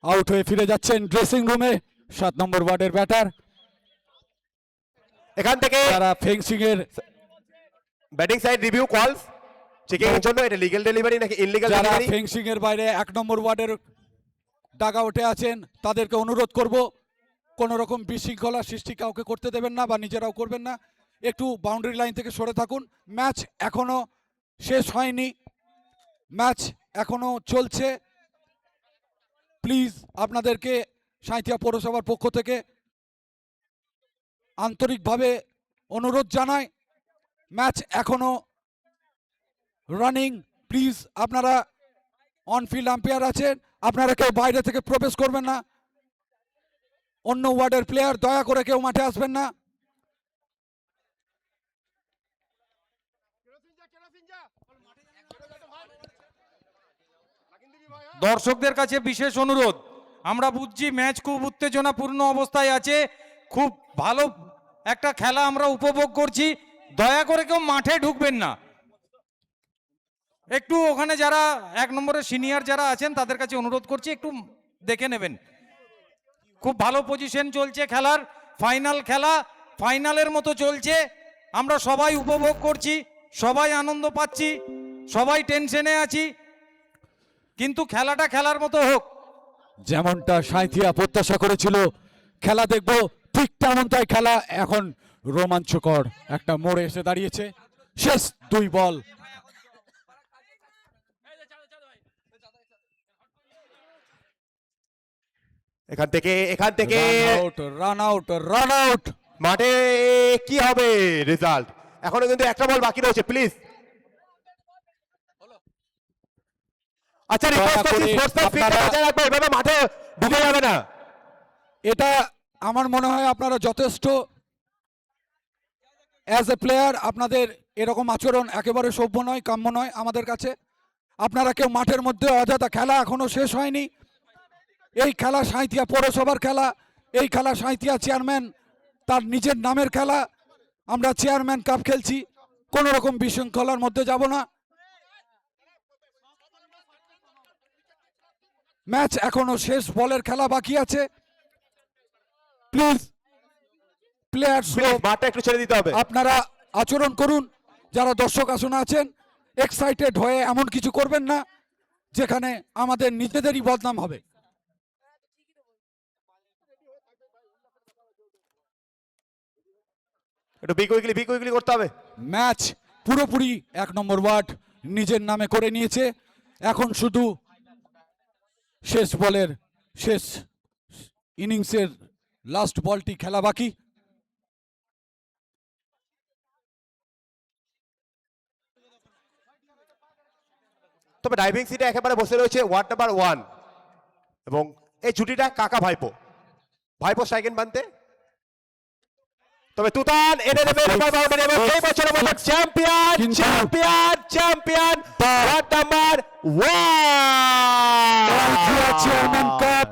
আউট হয়ে ফিরে যাচ্ছেন ড্রেসিং রুমে 7 নম্বর ওয়ার্ডের ব্যাটার। এখান থেকে তারা ফেন্সিং এর ব্যাটিং সাইড রিভিউ কলস চেকিং এর জন্য এটা লিগ্যাল ডেলিভারি নাকি ইললিগ্যাল যারা ডেলিভারি। ফেন্সিং এর বাইরে 1 নম্বর ওয়ার্ডের ডাগআউটে আছেন তাদেরকে অনুরোধ করব কোন রকম বিশৃঙ্খলা সৃষ্টি কাউকে করতে দেবেন না বা নিজেরাও করবেন না, একটু বাউন্ডারি লাইন থেকে সরে থাকুন। ম্যাচ এখনো শেষ হয়নি, ম্যাচ এখনো চলছে। প্লিজ আপনাদেরকে সাঁইথিয়া পৌরসভার পক্ষ থেকে আন্তরিকভাবে অনুরোধ জানাই, ম্যাচ এখনো রানিং। প্লিজ আপনারা অন ফিল্ড আম্পায়ার আছেন, আপনারা কেউ বাইরে থেকে প্রবেশ করবেন না। অন্য ওয়ার্ডের প্লেয়ার দয়া করে কেউ মাঠে আসবেন না। দর্শকদের কাছে বিশেষ অনুরোধ, আমরা বুঝছি ম্যাচ খুব উত্তেজনাপূর্ণ অবস্থায় আছে, খুব ভালো একটা খেলা আমরা উপভোগ করছি, দয়া করে কেউ মাঠে ঢুকবেন না। একটু ওখানে যারা 1 নম্বরের সিনিয়র যারা আছেন তাদের কাছে অনুরোধ করছি একটু দেখে নেবেন। খুব ভালো পজিশন চলছে খেলার, ফাইনাল খেলা ফাইনালের মতো চলছে, আমরা সবাই উপভোগ করছি, সবাই আনন্দ পাচ্ছি, সবাই টেনশনে আছি, কিন্তু খেলাটা খেলার মতো হোক। যেমনটা সাঁইথিয়া প্রত্যাশা করেছিল খেলা দেখব, ঠিক তেমনটাই খেলা এখন রোমাঞ্চকর একটা মোড়ে এসে দাঁড়িয়েছে। শেষ 2 বল। এখান থেকে রান আউট। মাঠে কি হবে রেজাল্ট? এখনো কিন্তু একটা বল বাকি রয়েছে, প্লিজ। আচ্ছা, রিকোয়েস্ট করছি স্পোর্টসম্যান ফিল্ডে বজায় রাখবে, এভাবে মাঠে ঢুকে যাবে না। এটা আমার মনে হয় আপনারা যথেষ্ট অ্যাজ এ প্লেয়ার আপনাদের এরকম আচরণ একেবারে সভ্য নয়, কাম্য নয় আমাদের কাছে। আপনারা কেউ মাঠের মধ্যে অযথা, খেলা এখনো শেষ হয়নি। এই খেলা সাঁইথিয়া পৌরসভার খেলা, এই খেলা সাঁইথিয়া চেয়ারম্যান তার নিজের নামের খেলা। আমরা চেয়ারম্যান কাপ খেলছি, কোনো রকম বিশৃঙ্খলার মধ্যে যাব না। ম্যাচ এখনো শেষ বলের খেলা বাকি আছে। প্লিজ প্লেয়ার্স মাঠটা একটু ছেড়ে দিতে হবে। আপনারা আচরণ করুন, যারা দর্শক আসনে আছেন এক্সাইটেড হয়ে এমন কিছু করবেন না যেখানে আমাদের নিজেদেরই বদনাম হবে। একটু বিগ উইকলি করতে হবে। ম্যাচ পুরোপুরি 1 নম্বর ওয়ার্ড নিজের নামে করে নিয়েছে, এখন শুধু শেষ বলের শেষ ইনিংসের লাস্ট বলটি খেলা বাকি। তবে ডাইভিং সিটে একেবারে বসে রয়েছে ওয়ার্ড নাম্বার 1 এবং এই জুটিটা কাকা ভাইপো। ভাইপো স্ট্রাইকেন বানতে, তবে তুতান এনে নেবে এবার বাউন্ডারি এবং এই বছরের মতো champion ward number 1 chairman cup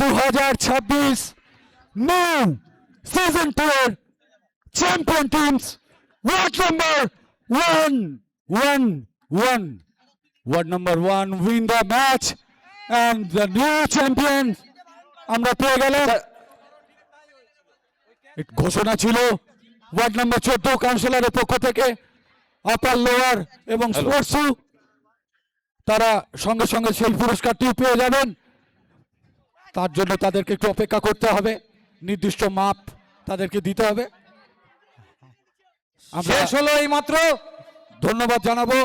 2026 new season 2 এর champion teams ward number 1 ward number 1 win the match and the new champion আমরা পেয়ে গেলাম। ঘোষণা ছিল ওয়ার্ড নাম্বার 14 কাউন্সিলরের পক্ষ থেকে, আপার লোয়ার এবং স্পোর্টসু তারা সঙ্গে সঙ্গে সেই পুরস্কারটি পেয়ে যাবেন। তার জন্য তাদেরকে একটু অপেক্ষা করতে হবে, নির্দিষ্ট মাপ তাদেরকে দিতে হবে। আমরা শেষ হলো এই মাত্র ধন্যবাদ জানাবো।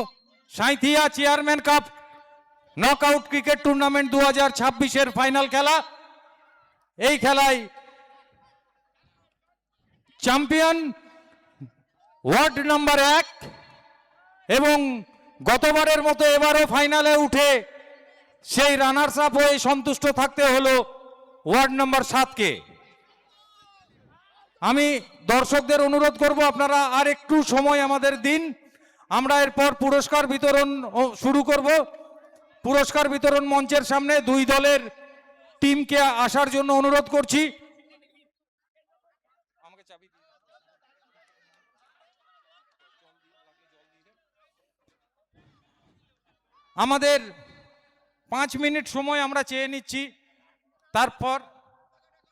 Sainthia chairman cup knockout cricket tournament 2026-এর ফাইনাল খেলা। এই খেলায় চ্যাম্পিয়ন ওয়ার্ড নাম্বার 1 এবং গতবারের মতো এবারও ফাইনালে উঠে সেই রানার্স আপ হয়ে সন্তুষ্ট থাকতে হলো ওয়ার্ড নাম্বার 7-কে। আমি দর্শকদের অনুরোধ করব আপনারা আর একটু সময় আমাদের দিন, আমরা এরপর পুরস্কার বিতরণ শুরু করব। পুরস্কার বিতরণ মঞ্চের সামনে 2 দলের টিমকে আসার জন্য অনুরোধ করছি। আমাদের 5 মিনিট সময় আমরা চেয়ে নিচ্ছি, তারপর